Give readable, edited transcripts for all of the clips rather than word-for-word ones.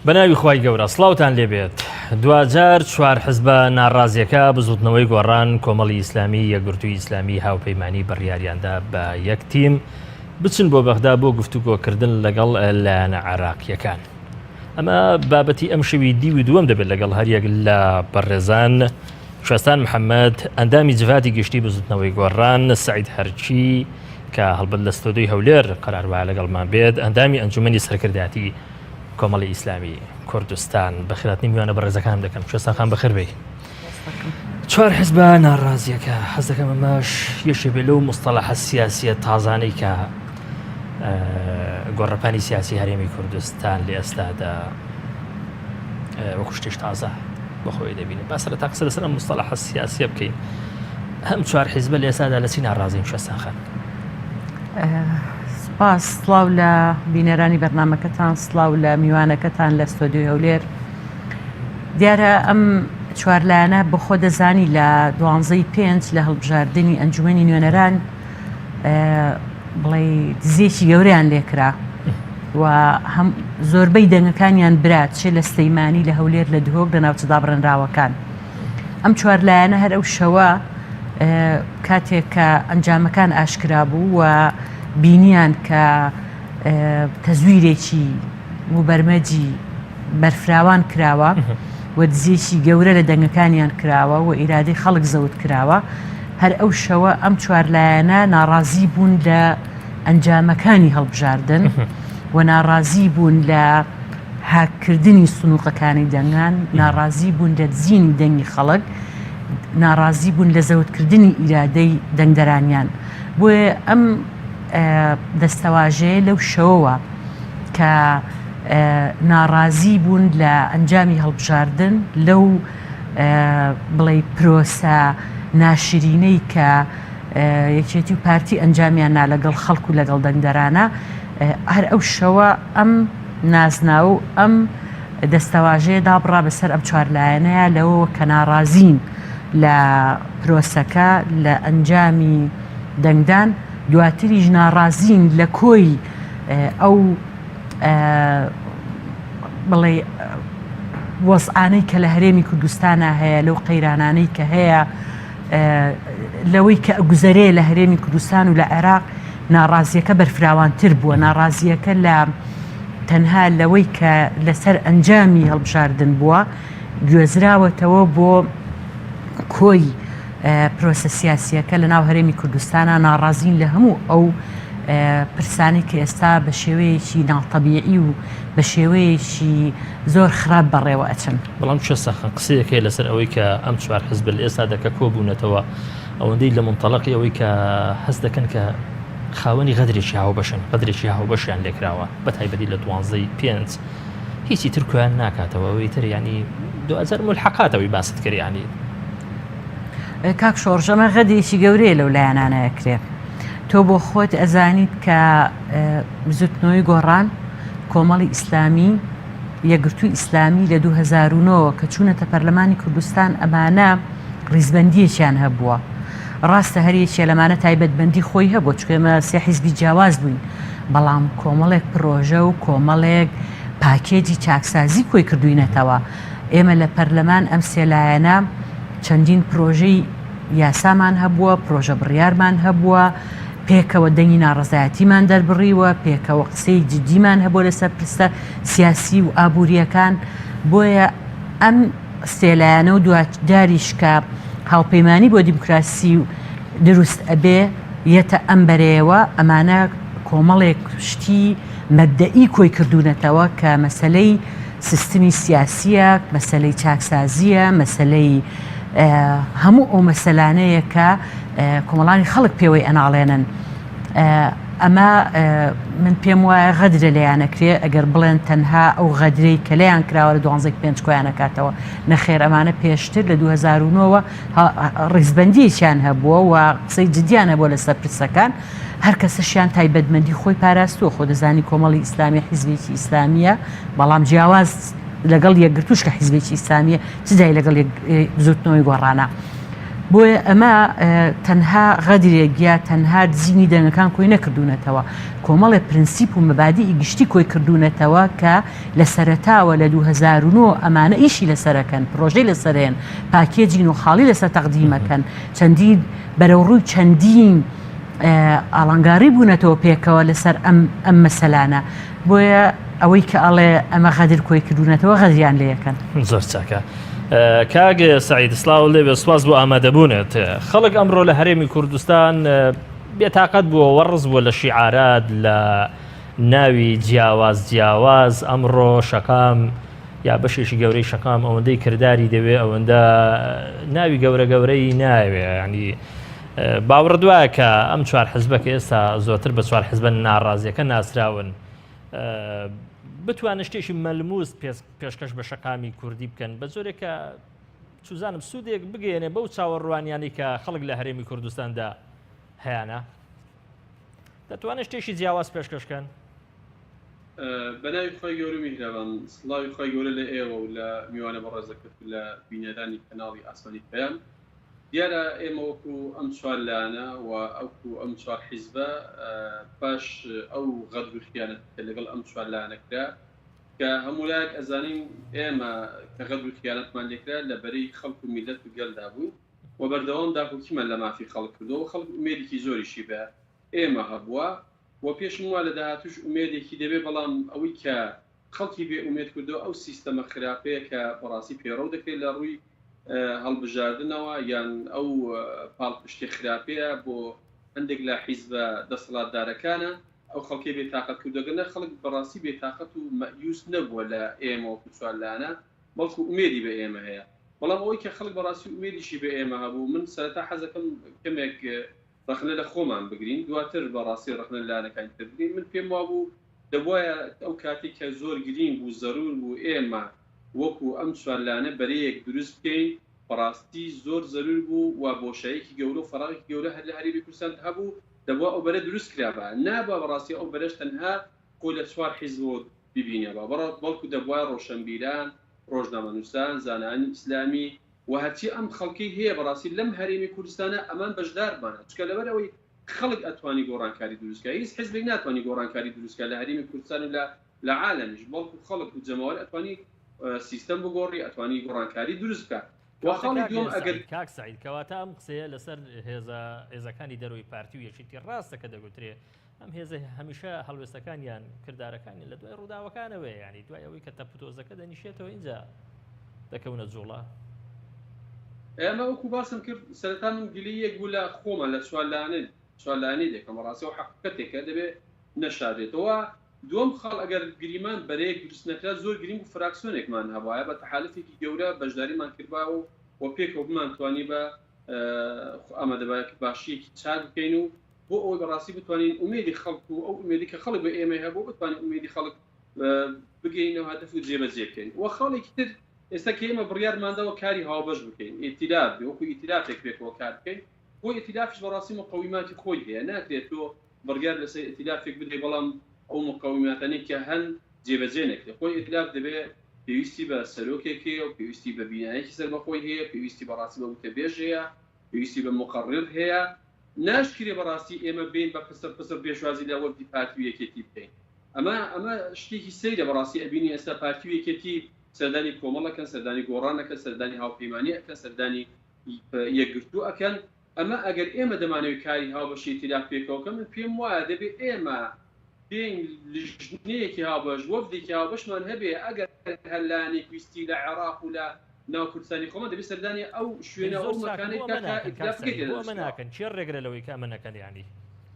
بەناوی خوای گەورە سڵاوتان لێبێت. دوجار چوار حزبە ناڕازیەکە بزوتنەوەی گۆڕان کۆمەڵی ئیسلامی یەکگرتووی ئیسلامی هاوپەیمانی بڕیاریاندا بە یەک تیم بچن بۆ بەغدا بۆ گفتوگۆکردن لەگەڵ لایەنە عێراقیەکان. ئەمە بابەتی ئەم شەوی دیوی دووەم دەبێت لەگەڵ هەریەک لە بەڕێزان شوێستان محەممەد ئەندامی جڤاتی گشتی بزوتنەوەی گۆڕان، سعید هەرچی کە هەڵبەت لە ستۆدیۆی هەولێر قەراربایە لەگەڵمان بێت، ئەندامی ئەنجومەنی سەرکردایەتی کۆمەڵی ئیسلامی کوردستان. بەخێراتنی میوانە بەڕێزەکان دەکەم. شوێستان بەخێر بێ. چوار حزبە ناڕازیەکە حەز دەکەم ئەمەش یەشێ بێ لەو مستەڵەحە سیاسیە تازانەی کە گۆڕەپانی سیاسی هەرێمی کوردستان لە ئێستادا وەکو شتێش تازە بەخۆی دەبینێت. با سەرەتا قسە لەسەر ئەم مستەڵەحە سیاسیە بکەین. هەم چوار حیزبە لە ئێستادا لە چی ناڕازین شوێستان خان؟ سپاس، سڵاو لە بینەرانی بەرنامەکەتان، سڵاو لە میوانەکەتان لە ستۆدیۆی هەولێر. دیارە ئەم چوارلایەنە بەخۆ دەزانی لە 12/5 لە هەڵبژاردننی ئەنجومەنی نوێنەران بڵێ دزێکی گەورەیان لێکرا و هەم زۆربەی دەنگەکانیان برات، چێ لە سلەیمانی لە هەولێر لە دهۆک لە ناوچەدا بڕێنراوەکان. ئەم چوارلایەنە هەر ئەو شەوە کاتێک کە ئەنجامەکان ئاشکرا بوو و بینیان کە تەزویرێکی موبەرمەجی بەرفراوان کراوە و دزێکی گەورە لە دەنگەکانیان کراوە و ئیرادەی خەڵک زەوت کراوە، هەر ئەو شەوە ئەم چوارلایەنە ناڕازی بوون لە ئەنجامەکانی هەڵبژاردن و ناڕازی بوون لە هاکردنی سنووقەکانی دەنگان، ناڕازی بوون لە دزینی دەنگی خەڵک، ناڕازی بوون لە زەوتکردنی ئیرادەی دەنگدەرانیان. بۆیە ئەم دەستەواژەیە لەو شەوەوە کە ناڕازی بوون لە ئەنجامی هەڵبژاردن لەو بڵێ پرۆسە ناشرینەی کە یەکێتی و پارتی ئەنجامیاننا لەگەڵ خەڵک و لەگەڵ دەنگدەرانە، هەر ئەو شەوە ئەم نازناو و ئەم دەستەواژەیە دابڕا بەسەر ئەم چوارلایەنەیە لەوە کە ناڕازین لە پرۆسەکە لە ئەنجامی دەنگدان، دواتریش ناڕازین لە کۆی ئەو بڵێ وەزعانەی کە لە هەرێمی کوردستانە هەیە، لەو قەیرانانەی کە هەیە، لەوەی کە ئەگوزەرەیە لە هەرێمی کوردستان و لە عێراق ناڕازیەکە بەرفراوانتر بووە. ناڕازیەکە لە تەنها لەوەی کە لەسەر ئەنجامی هەڵبژاردن بووە گوێزراوەتەوە بۆ کۆی پرۆسە سیاسیەکە لە ناو هەرێمی کوردستانە. ناڕازین لە هەموو ئەو پرسانی کە ئێستا بە شێوەیەکی ناڵتەبیعی و بە شێوەیەکی زۆر خراپ بەڕێوە ئەچن. بەڵام شوێستان قسەیەکەی لەسەر ئەوەی کە ئەم چوار حزب لە ئێستادا کە کۆبوونەتەوە ئەوەندەی لە منتەڵەقی ئەوەی کە هەست دەکەن کە خاوەنی غەدرێکی هاوبەشن، قەدرێکی هاوبەشیان لێکراوە، بەتایبەتی لە 12/5 هیچی تر کویان ناکاتەوە. ئەوەی تر ینی 2000 ملحقاتەوەی باست کرد. ینی کاک شۆڕژەمە غەدێکی گەورەیە لەو لایەنانەیە کرێ. تۆ بۆ خۆت ئەزانیت کە بزوتنەوەی گۆڕان کۆمەڵی ئیسلامی یەکگرتووی ئیسلامی لە 2009 کە چوونەتە پەرلەمانی کوردستان ئەمانە ڕیزبەندیەکیان هەبووە. ڕاستە هەریەکێ لەمانە تایبەتبەندی خۆی هەبوو، چکە ئێمە سێ حیزبی جیاواز بووین، بەڵام کۆمەڵێک پرۆژە و کۆمەڵێک پاکێجی چاکسازی کۆی کردوینەتەوە. ئێمە لە پەرلەمان ئەم سێ لایەنە چەندین پرۆژەی یاسامان هەبووە، پرۆژە بڕیارمان هەبووە، پێکەوە دەنگی ناڕزایەتیمان دەربڕیوە، پێکەوە قسەی جدیمان هەبووە لەسەر پرسە سیاسی و ئابوووریەکان. بۆیە ئەم سێلایەنە و دواتداریش کە هاوپەیمانی بۆ دیموکراسی و دروست ئەبێ یەتە ئەم بەرەیەوە، ئەمانە کۆمەڵێک شتی مەبدەئی کۆی کردوونەتەوە کە مەسەلەی سیستمی سیاسیە، مەسەلەی چاکسازیە، مەسەلەی هەموو ئەو مەسەلانەیە کە کۆمەڵانی خەڵک پێوەی ئەناڵێنن. ئەمە من پێم وایە غەدرە لەیانەکرێ ئەگەر بڵێن تەنها ئەو غەدرەی کە لەیان کراوە لە 12/5 کۆیان نەکاتەوە. نەخێر، ئەمانە پێشتر لە 2009 ڕیزبەندیەکیان هەبووە و قسەی جدیان هەبووە لەسەر پرسەکان. هەر کەسەشیان تایبەتمەندی خۆی پاراستووە. خۆ دەزانی کۆمەڵی ئیسلامی حیزبێکی ئیسلامیە، بەڵام جیاواز لەگەڵ یەکگرتووش کە حیزبێکی ئیسلامیە چ جای لەگەڵ زوتنەوەی گۆڕانە. بۆیە ئەمە تەنها غەدرێک یا تەنها دزینی دەنگەکان کۆی نەکردوونەتەوە کۆمەڵێ پرینسیپ و مەبادی گشتی کۆی کردوونەتەوە کە لە سەرەتاوە لە 2009 ئەمانە ئیشی لەسەرەکەن پرۆژەی لەسەرێن پاکێجین و خاڵی لەسەر تەقدیمەکەن چەندین بەرەوڕووی چەندین ئاڵنگاری بوونەتەوە پێکەوە لەسەر ئەم مەسەلانە بۆیە ئەوەی کە ئەڵێ ئەمە غەدر کۆی کردوونەتەوە غەدریان لێەکەن زۆر چاکە. کاگە سعید سلااو لێبێ سواز بۆ ئامادەبوونێت خەڵک ئەمڕۆ لە هەرێمی کوردستان بێتاقەت بووە وەڕز بووە لە شیعارات لە ناوی جیاواز ئەمڕۆ شەقام یا بەشێکی گەورەی شەقام ئەوەندەی کردداری دەوێ ئەوەندە ناوی گەورەی ناوێ ینی باوەڕ دوایە کە ئەم چوار حزبەکە ئێستا زۆرتر بە چوار حزبە ناڕازیەکە ناسراون بتوانە شتێکی مەلموس پێشکەش بە شەقامی کوردی بکەن بە جۆرێکە چوزانم سوودێک بگەێنێ بەو چاوەڕوانیانی کە خەڵک لە هەرێمی کوردستاندا هەیەە دەتوانێت شتێکی جیاواز پێشکەشکەن بەناوی خۆی گەورە میهرەبان سڵاوی خۆی گەورە لە ئێوە و لە میوانە بەڕێزەکەت لە بینەدانی کەناڵی ئاسمانی پەیام دیارە ئێمە وەکو ئەم چوار لایەنە و ئەوکو ئەم چوار حیزبە پاش ئەو غەدر و خیانەت کە لەگەڵ ئەم چوار لایەنەکرا کە هەموو لایەک ئەزانین ئێمە کە غەدر و خیانەتمان لێکرا لە بەرەی خەڵک و میلەت و گەلدا بوو و بەردەوام داهوکیمان لە مافی خەڵک کردەوە خەڵک ئومێدێکی زۆریشی بە ئێمە هەبووە و پێشم وا لە داهاتوش ئومێدێکی دەبێ بەڵام ئەوەی کە خەڵکی بێ ئومێد کردەوە ئەو سیستەمە خراپەیە کە بەڕاستی پێڕەو دەکرێت لە ڕووی هەڵبژاردنەوە یان ئەو پاڵپشتی خراپەیە بۆ هەندێک لە حیزبە دەسەڵاتدارەکانە ئەو خەڵکی بێتاقەت کردوگەنە خەڵک بەڕاستی بێتاقەت و مەیوس نەبووە لە ئێمە و کوچوالانە بەڵکو ئومێدی بە ئێمە هەیە بەڵام ئەوەی کە خەڵک بەڕاستی ئومێدیشی بە ئێمە هەبوو من سەرەتا حەزەکەم کەمێک ڕخنە لە خۆمان بگرین دواتر بەڕاستی ڕخنە لایەنەکان بگرین من پێم وابوو دەبوایە ئەو کاتێک کە زۆر گرنگ بوو زەرور بوو ئێمە وەکو ئەم چوارلانە بەرەیەک دروست بکەین بەڕاستی زۆر زەرور بوو و بۆشایەکی گەورە و فەراغی گەورە هەر لە هەرێمی کوردستان هەبوو دەبووە ئەو بەرە دروست کرابە نابە بەڕاستی ئەو بەرەش تەنها خۆی لە چوار حیزب ببینێەوە بەڵکو دەبووە ڕۆشنبیران ڕۆژنامەنووسان زانانی ئیسلامی و هەرچی ئەم خەڵکی هەیە بەڕاستی لەم هەرێمی کوردستانە ئەمان بەشداربانە چکە لەبەر ئەوەی خەڵک ئەتوانی گۆڕانکاری دروستکە هیچ حیزبێک ناتوانانی گۆڕانکاری دروستکە لە هەرێمی کوردستان و لە عالەمیش بەڵکو خەڵک و جەماوەر ئەتوانی سیستەم بگۆڕی ئەتوانی گۆڕانکاری دروست بکە وخەڵی دوم ئەگەر کاک سعید کەواتە ئەم قسەیە لەسەر هێزەکانی دەرەوەی پارتی و یەکێتی ڕاستەکە دەگوترێ ئەم هێزە هەمیشە هەڵوێستەکانیان کردارەکانی لە دوای ڕووداوەکانەوە ینی دوای ئەوەی کە تەپتۆزەکە دەنیشێتەوە اینجا دەکەونە جوڵە ئێمە وەکو باسم کرد سەرەتا من گلەیەک بوو لە خۆمە لە چوارلایەنەی دێکەم ڕاستی و حەقیقەتێکە دەبێت نەشادێتەوە دوم خەڵ ئەگەر گریمان بەرەیەک دروستنەکرا زۆر گرنگ و فراکسیۆنێکمان هەبایە بە تەحالفێکی گەورە بەشداریمان کردباوە و پێکەوە بمانتوانی بە ئامادەبایەکی باشیەکی چاک بکەین و بۆ ئەوەی بەڕاستی بتوانین ئومێدی خەڵک و ئەو ئومێدی کە خەڵک بە ئێمە هەبوو بتوانین ئومێدی خەڵک بگەینەوە هەدەف و جێبەجێ بکەین و خەڵێکی تر ئێستا کە ئێمە بڕیارماندەوە کاری هاوبەش بکەین ئێتیلاف وەکو ئێتیلافێک پێکەوە کار بکەین بۆ ئێتیلافش بەڕاستی مقەویماتی خۆی هەیە ناکرێت تۆ بڕیار لەسەر ئێتیلافێک بدەی بەڵام ئەو مقەویماتانەی کە هەن جێبەجێ نەکرێت خۆی ئێتیلاف دەبێت پێویستی بە سەرۆکێک هەیە و پێویستی بە بینایەکی سەربەخۆی هەیە پێویستی بەڕاستی بە وتەبێژ هەیە پێویستی بە مقەڕر هەیە ناشکرێ بەڕاستی ئێمە بین بە پسر پێشوازی لە وەرتی پارتی و یەکێتی بکەین ئەمە شتێکی سەیرە بەڕاستی ئەبینی ئێستا پارتی و یەکێتی سەردانی کۆمەڵەکەن سەردانی گۆڕانەکەن سەردانی هاوپەیمانی ئەکەن سەردانی یەکگرتوو ئەکەن ئەمە ئەگەر ئێمە دەمانەوەی کاری هاوبەشی ئێتیلاف پێکەوەکە من پێم وایە دەبێت ئێمە بین لژنەیەکی هاوبەش وەفدێکی هاوبەشمان هەبێ ئەگەر هەلانێک ویستی لە عێراق و لە ناو کوردستانی خۆمان دەبێت سەردانی ئەو شوێنە ئەو مەکانەی ناکەن چێ ڕێگرە لەوەی کە ئەمەکەن ینی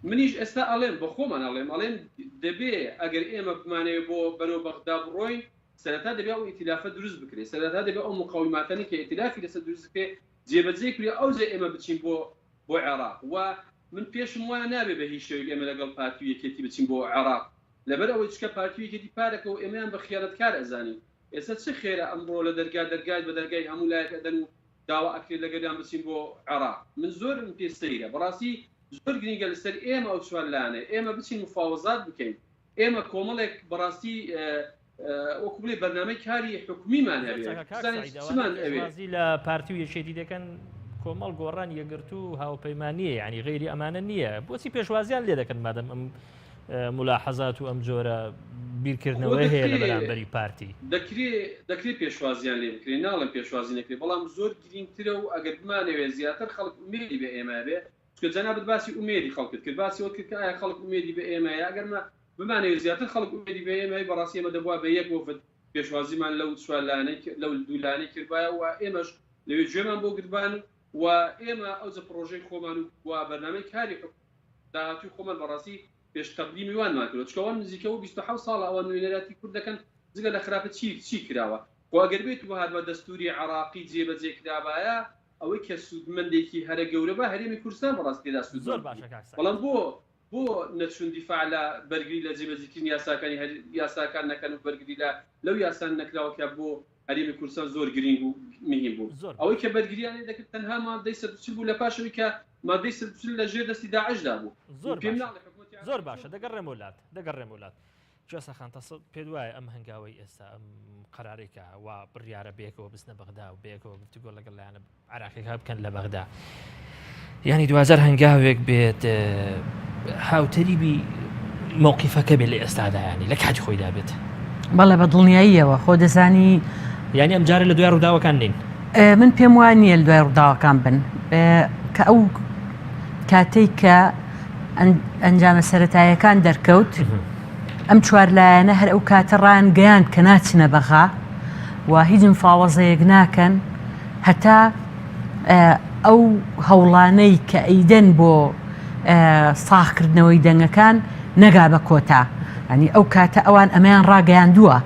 منیش ئێستا ئەڵێم بە خۆمان ئەڵێم دەبێ ئەگەر ئێمە بمانەوە بۆ بەرەو بەغدا بڕۆین سەرەتا دەبێت ئەو ئێتیلافە دروست بکرێت سەرەتا دەبێت ئەو مقاوماتانی کە ئێتیلافی لەسەر دروست بکرێت جێبەجێ کرێ ئەوجێ ئێمە بچین بۆ عێراق و من پێشم وایە نابێ بە هیچ شێوەیەک ئێمە لەگەڵ پارتی و یەکێتی بچین بۆ عێراق لەبەر ئەوەی چکە پارتی و یەکێتی پارەکە و ئێمەیان بە خیانەتکار ئەزانین ئێستا چه خێرە ئەمڕۆ لە دەرگای بە دەرگای هەموو لایەک ئەدەن و داوا ئەکرێت لەگەڵیان بچین بۆ عێراق من زۆرم پێ سەیرە بەڕاستی زۆر گرنگە لەسەر ئێمە ئەو چوارلانە ئێمە بچین مفاوەزات بکەین ئێمە کۆمەڵێک بەڕاستی وەکو بڵێ بەرنامەی کاری حکومیمان هەبێت لە پارتی و یەکێتی دەکەن کۆمەڵ گۆڕان یەکگرتو و هاوپەیمانیە یعنی غیری ئەمانە نییە بۆچی پێشوازیان لێ دەکەن مادەم ئەم ملاحەزات و ئەم جۆرە بیرکردنەوەی هەیە لە بەرامبەری پارتی دەکرێت پێشوازیان لێ بکرێن ناڵم پێشوازی نەکرێت بەڵام زۆر گرنگترە و ئەگەر بمانەوێت زیاتر خەڵک ئومێدی بە ئێمە بێ چکە جەنابەت باسی ئومێدی خەڵکت کرد باسی ئەوت کرد کە ئایا خەڵک ئومێدی بە ئێمەیە ئەگەرمە بمانەوێت زیاتر خەڵک ئومێدی بە ئێمە بەڕاستی ئێمە دەبوا بە یەک وەفد پێشوازیمان لەو چوارلانەی لەو دوولانەی کردبایە و ئێمەش لەوێ گوێمان بۆ گربان و ئێمە ئەوجە پرۆژەی خۆمان و بەرنامەی کارێک داهاتوی خۆمان بەڕاستی پێش تەقدیمی وانمان کردوە چکەوە نزیکەوە 27 ساڵ ئەوە نوێنەراتی کوورد دەکەن جگە لە خراپە چی کراوە و ئەگەر بێت و هات بە دەستوری عراقی جێبەجێ کرابایە ئەوەی کە سوودمەندێکی هەرە گەورە بە هەرێمی کوردستان بەڕاستیدا سوود زۆر باشە بەڵام بۆ نەچوون دیفاع لە بەرگری لە جێبەجێکردنی یاساکانی یاساکان نەکەن و بەرگری لەو یاسان نەکراوە کە بۆ هەرێمی کوردستان زۆر گرنگ و مهم بوو ئەوەی کە بەرگریانێ دەکرد تەنها مادەی سەرچ بوو لە پاشەوەی کە مادەی سەرچ لە ژێر دەستی داعشدا بوو زۆر باشە دەگەڕێم وڵات جۆسەخان پێ وایە ئەم هەنگاوی ئێستا ئەم قەرارێکە وا بڕیارە بێکەوە بستنە بەغدا و بێکەوە گفتوگۆ لەگەڵ لایەنە عراقیەکە بکەن لە بەغدا ینی دوازار هەنگاوێک بێت هاوتەریبی مووقیفەکە بێت لە ئێستادا ینی لە کاتی خۆیدا بێت بەڵێ بە دڵنیاییەوە خۆ دەزانی ینی ئەم جارە لە دوای ڕووداوەکان نین من پێم وان نییە لە دوای ڕووداوەکان بن کە ئەو کاتێک کە ئەنجامە سەرەتاییەکان دەرکەوت ئەم چوارلایەنە هەر ئەو کاتە ڕان گەیان کە ناچنە بەغا و هیچ مفاوەزەیەک ناکەن هەتا ئەو هەوڵانەی کە ئەیدەن بۆ ساخکردنەوەی دەنگەکان نەگا بە کۆتا ینی ئەو کاتە ئەوان ئەمەیان ڕاگەیاندووە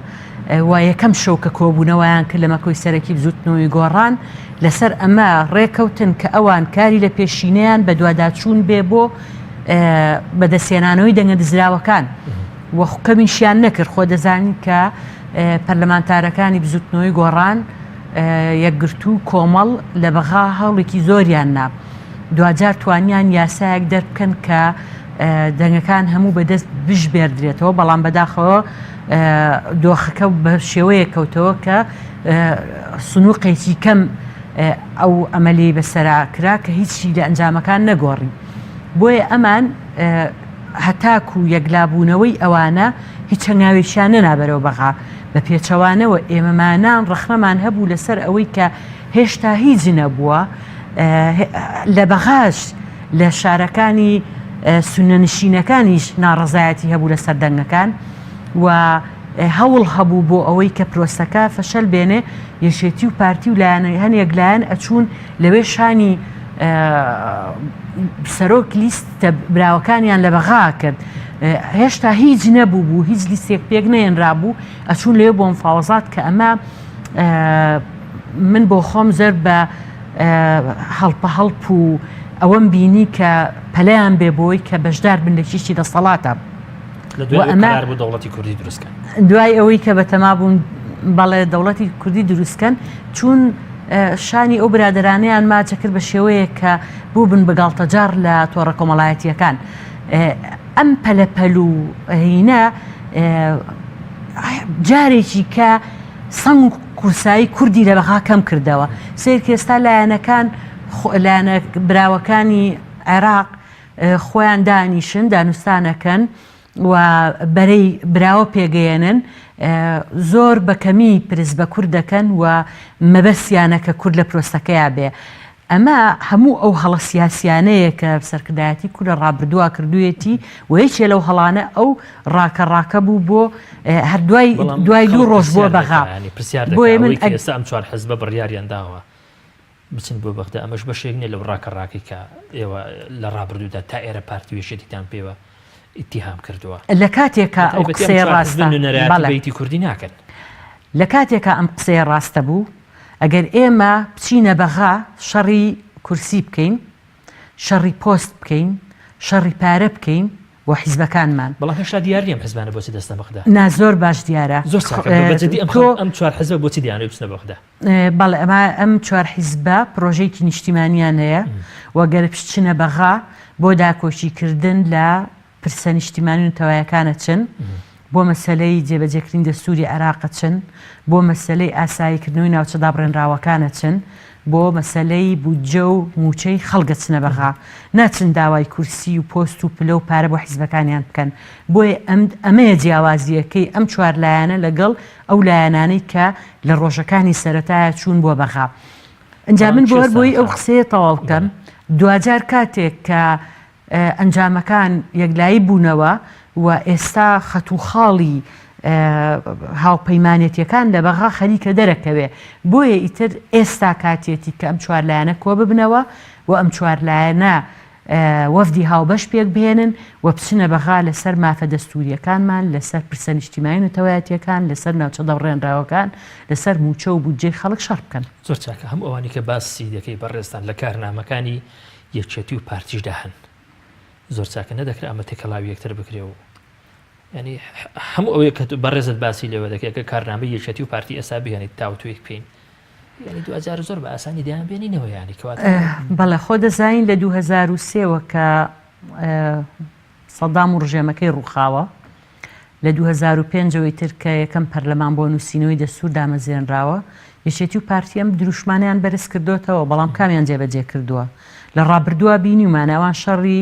و یەکەم شەو کە کۆبوونەوەیان کرد لە مەکۆی سەرەکی بزوتنەوەی گۆڕان لەسەر ئەمە ڕێکەوتن کە ئەوان کاری لە پێشینەیان بە دوواداچوون بێ بۆ بەدەستێنانەوەی دەنگە دزراوەکان وەخکەمیشیان نەکرد خۆ دەزانین کە پەرلەمانتارەکانی بزوتنەوەی گۆڕان یەکگرتو کۆمەڵ لە بەغا هەوڵێکی زۆریان نا دوجار توانیان یاسایەک دەربکەن کە دەنگەکان هەموو بەدەست بژبێردرێتەوە بەڵام بەداخەوە دۆخەکە بە شێوەیە کەوتەوە کە سنووقێکی کەم ئەو ئەمەلی بەسەراکرا کە هیچی لە ئەنجامەکان نەگۆڕی بۆیە ئەمان هەتاکو و یەکلابوونەوەی ئەوانە هیچ هەنگاوێکیان نەنابەرەوە بەغا بە پێچەوانەوە ئێمەمانان ڕەخنەمان هەبوو لەسەر ئەوەی کە هێشتا هیچ نەبووە لە بەغاش لە شارەکانی سونەنشینەکانیش ناڕەزایەتی هەبوو لە سەردەنگەکان و هەوڵ هەبوو بۆ ئەوەی کە پرۆسەکە فەشەل بێنێ یەشێتی و پارتی و هەنێک لایەن ئەچوون لەوێ شانی سەرۆک لیستە براوەکانیان لە بەغا کرد هێشتا هیچ نەبوو بوو هیچ لیستێک پێک نێنرابوو ئەچوون لێ بۆ مفاوەزات کە ئەمە من بۆ خۆم زەر بە هەڵپ و ئەوەم بینی کە پەلەیان بێ بۆی کە بەشدار بن لە کیشتی دەسەڵاتە دوای ئەوەی کە بەتەما بوون بەڵێ دەوڵەتی کوردی دروستکەن چون شانی ئەو برادرانەیان ماچە کرد بە شێوەیە کە بوو بن بەگاڵتەجار لە تۆڕە کۆمەڵایەتیەکان ئەم پەلەپەل و هینە جارێکی کە سەنگ کورسایی کوردی لە بەغا کەم کردەوە سیر ئێستا لایەنەکان لایەنە براوەکانی عێراق خۆیان دانیشن دانوستانەکەن و بەرەی براوە پێگەیەنن زۆر بەکەمی پرس بە کورد دەکەن و مەبەستیانە کە کورد لە پرۆستەکەیا بێ ئەمە هەموو ئەو هەڵە سیاسیانەیە کە سەرکردایەتی کورد لە ڕابردووە کردوویەتی و یەکێ لەو هەڵانە ئەو ڕاکە بوو بۆ هەر دوای دوو ڕۆژ بۆ بەغا بۆیە من ئێستا ئەم چوار حزبە بڕیاریان داوە بچن بۆ بەغدا ئەمەش بەشێک نیە لەو ڕاکەڕاکی کە ئێوە لە ڕابردوودا تا ئێرە پارتی وێشێتیتان پێوە ئیتیهام کردووە لە کاتێکە ئەو قسەی ڕاستە کوردی ناکەن لە کاتێکە ئەم قسەی ڕاستە بوو ئەگەر ئێمە بچینە بەغا شەڕی کورسی بکەین شەڕی پۆست بکەین شەڕی پارە بکەین بۆ حیزبەکانمان بەڵام هێشتا دیار نیە حیزبانە بۆچی دەستە بەغدا نا زۆر باش دیارە زۆر ئەم چوار حیزب بۆچی دیانەوەی بچنە بەغدا بەڵێ ئەم چوار حیزبە پرۆژەیەکی نیشتیمانیان هەیە وەگەر بچنە بەغا بۆ داکۆچیکردن لە پرسە نیشتیمانی و تەوایەکانە چن بۆ مەسەلەی جێبەجێکردنی دەستوری عێراق چن بۆ مەسەلەی ئاساییکردنەوەی ناوچە دابڕێنراوەکانە چن بۆ مەسەلەی بودجە و موچەی خەڵگە چنە بەغا ناچن داوای کورسی و پۆست و پلە و پارە بۆ حیزبەکانیان بکەن بۆیە ئەمەیە جیاوازیەکەی ئەم چوار لایەنە لەگەڵ ئەو لایەنانەی کە لە ڕۆژەکانی سەرەتایە چوون بۆ بەغا ئەنجام من بۆ بۆی ئەو قسەیە تەواو بکەم دوجار کاتێک کە ئەنجامەکان یەکلایی بوونەوە و ئێستا خەت و خاڵی هاوپەیمانێتیەکان لە بەغا خەریکە دەرەکەوێ بۆیە ئیتر ئێستا کاتێتی کە ئەم چوار لایەنە کۆ ببنەوە و ئەم چوار لایەنە وەفدی هاوبەش پێک بهێنن و بچنە بەغا لەسەر مافە دەستوریەکانمان لەسەر پرسە نیشتیمانی و تەوایەتیەکان لەسەر ناوچە دەڕێنراوەکان لەسەر موچە و بودجەی خەڵک شەڕ بکەن زۆر چاکە هەموو ئەوانی کە باسی دەکەی بەڕێستان لە کارنامەکانی یەکچێتی و پارتیشدا هەن زۆر چاکە نەدەکرێت ئەمە تێکەڵاوی یەکتر بکرێ و ینی هەموو ئەوەیە کە بەڕێزت باسی لێوە دەکەی کە کارنامە یەکچێتی و پارتی ئێستا بهێنیت تاوتوێک بکەین ینی 2000 زۆر بە ئاسانی دەیان بێنینەوە ینی کەواتە بەڵێ خۆ دەزانین لە 2003ەوە کە سەدام و ڕژێمەکەی ڕووخاوە لە 2005ەوەی تر کە یەکەم پەرلەمان بۆ نووسینەوەی دەستور دامەزێنراوە یەکێتی و پارتی ئەم دروشمانیان بەرز کردوتەوە بەڵام کامیان جێبەجێ کردووە لە ڕابردووە بینیمانەوان شەڕی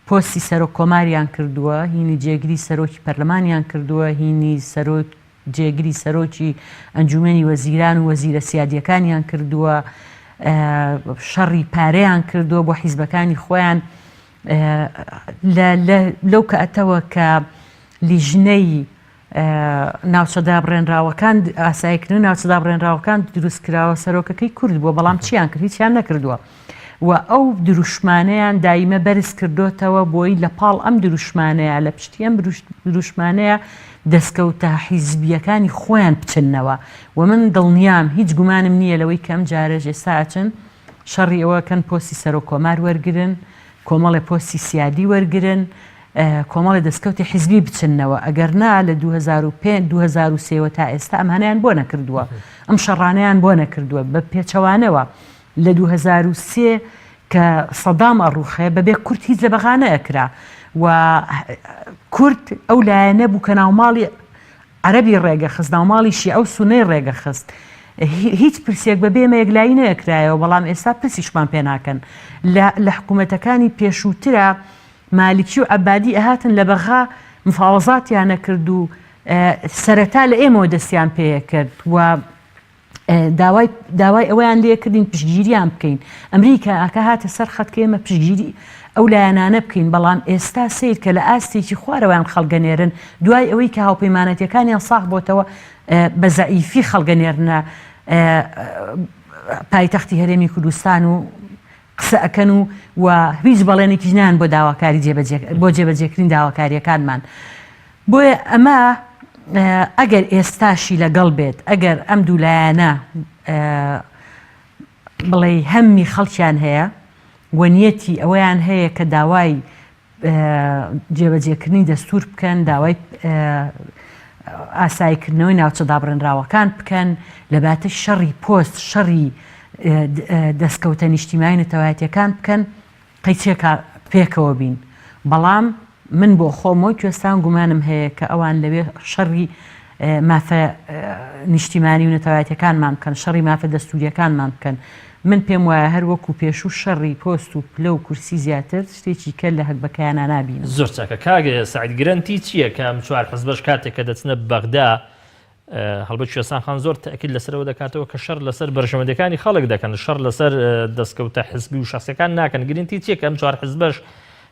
پۆستی سەرۆک کۆماریان کردووە هینی جێگیری سەرۆکی پەرلەمانیان کردووە هینی جێگیری سەرۆکی ئەنجومەنی وەزیران و وەزیرە سیادیەکانیان کردووە شەڕی پارەیان کردووە بۆ حیزبەکانی خۆیان لەو کاتەوە کە لیژنەی ناوچەدا بڕێنراوەکان ئاساییکردن ناوچەدا بڕێنراوەکان دروستکراوە سەرۆکەکەی کورد بووە بەڵام چیان کرد هیچیان نەکردووە و ئەو دروشمانەیان دایمە بەرز کردوتەوە بۆی لە پاڵ ئەم دروشمانەیە لە پشتی ئەم دروشمانەیە دەستکەوتە حیزبیەکانی خۆیان بچنەوە و من دڵنیام هیچ گومانم نییە لەوەی کەم جارێژ ئێستا ئاچن شەڕی ئەوەکەن پۆستی سەرۆک کۆمار وەرگرن کۆمەڵی پۆستی سیادی وەرگرن کۆمەڵی دەستکەوتی حیزبی بچنەوە ئەگەر نا لە 2003 تا ئێستا ئەمانیان بۆ نەکردووە ئەم شەڕانەیان بۆ نەکردووە بە پێچەوانەوە لە 2003 کە سەدام ئەڕوخێ بەبێ کورد هیچ لە بەغانە ئەکرا و کورد ئەو لایەنە بوو کە ناوماڵی عەرەبی ڕێگەخست ناوماڵی شیعە و سونەی ڕێگەخست هیچ پرسێک بەبێ مەیەکلایی نەکرایەوە بەڵام ئێستا پرسیشمان پێ ناکەن لە حکوومەتەکانی پێشووترە مالیکی و عەبادی ئەهاتن لە بەغا مفاوەزاتیان نەکرد و سەرەتا لە ئێمەوە دەستیان پێ کرد و داوای ئەوەیان لێکردین پشتگیریان بکەین ئەمریکا ئاکە هاتە سەر خەت کە ئێمە پشتگیری ئەو لایەنانە بکەین بەڵام ئێستا سیر کە لە ئاستێکی خوارەوەیان خەڵگەنێرن دوای ئەوەی کە هاوپەیمانەتیەکانیان ساغ بۆتەوە بە زەعیفی خەڵگەنێرنە پایتەختی هەرێمی کوردستان و قسە ئەکەن و هیچ بەڵێنێکی ژنان بۆ داواکاری بۆ جێبەجێکردن داواکاریەکانمان بۆیە ئەمە ئەگەر ئێستاشی لەگەڵ بێت ئەگەر ئەم دوولایەنە بڵێ هەممی خەڵکیان هەیە وەنیەتی ئەوەیان هەیە کە داوای جێبەجێکردنی دەستور بکەن داوای ئاساییکردنەوەی ناوچە دابڕێنراوەکان بکەن لەباتە شەڕی پۆست شەڕی دەستکەوتە نیشتیمانی نەتەوایەتیەکان بکەن قەیچێکە پێکەوە بین بەڵام من بۆ خۆمەوە کوێستان گومانم هەیە کە ئەوان لەوێ شەڕی مافە نیشتیمانی و نەتەوایەتیەکانمان بکەن شەڕی مافە دەستوریەکانمان بکەن من پێم وایە هەر وەکو پێشوو شەڕی پۆست و پلە و کورسی زیاتر شتێکی کە لە هەکبەکەیانە نابینم زۆر چاکە کاگە سعید گرنتی چییە کە ئەم چوار حزبەش کاتێک کە دەچنە بەغدا هەڵبەت کوێستان خان زۆر تەکید لەسەرەوە دەکاتەوە کە شەڕ لەسەر بەرژەوەندەکانی خەڵک دەکەن شەڕ لەسەر دەستکەوتە حزبی و شخصەکان ناکەن گرنتی چییە کە ئەم چوار حزبەش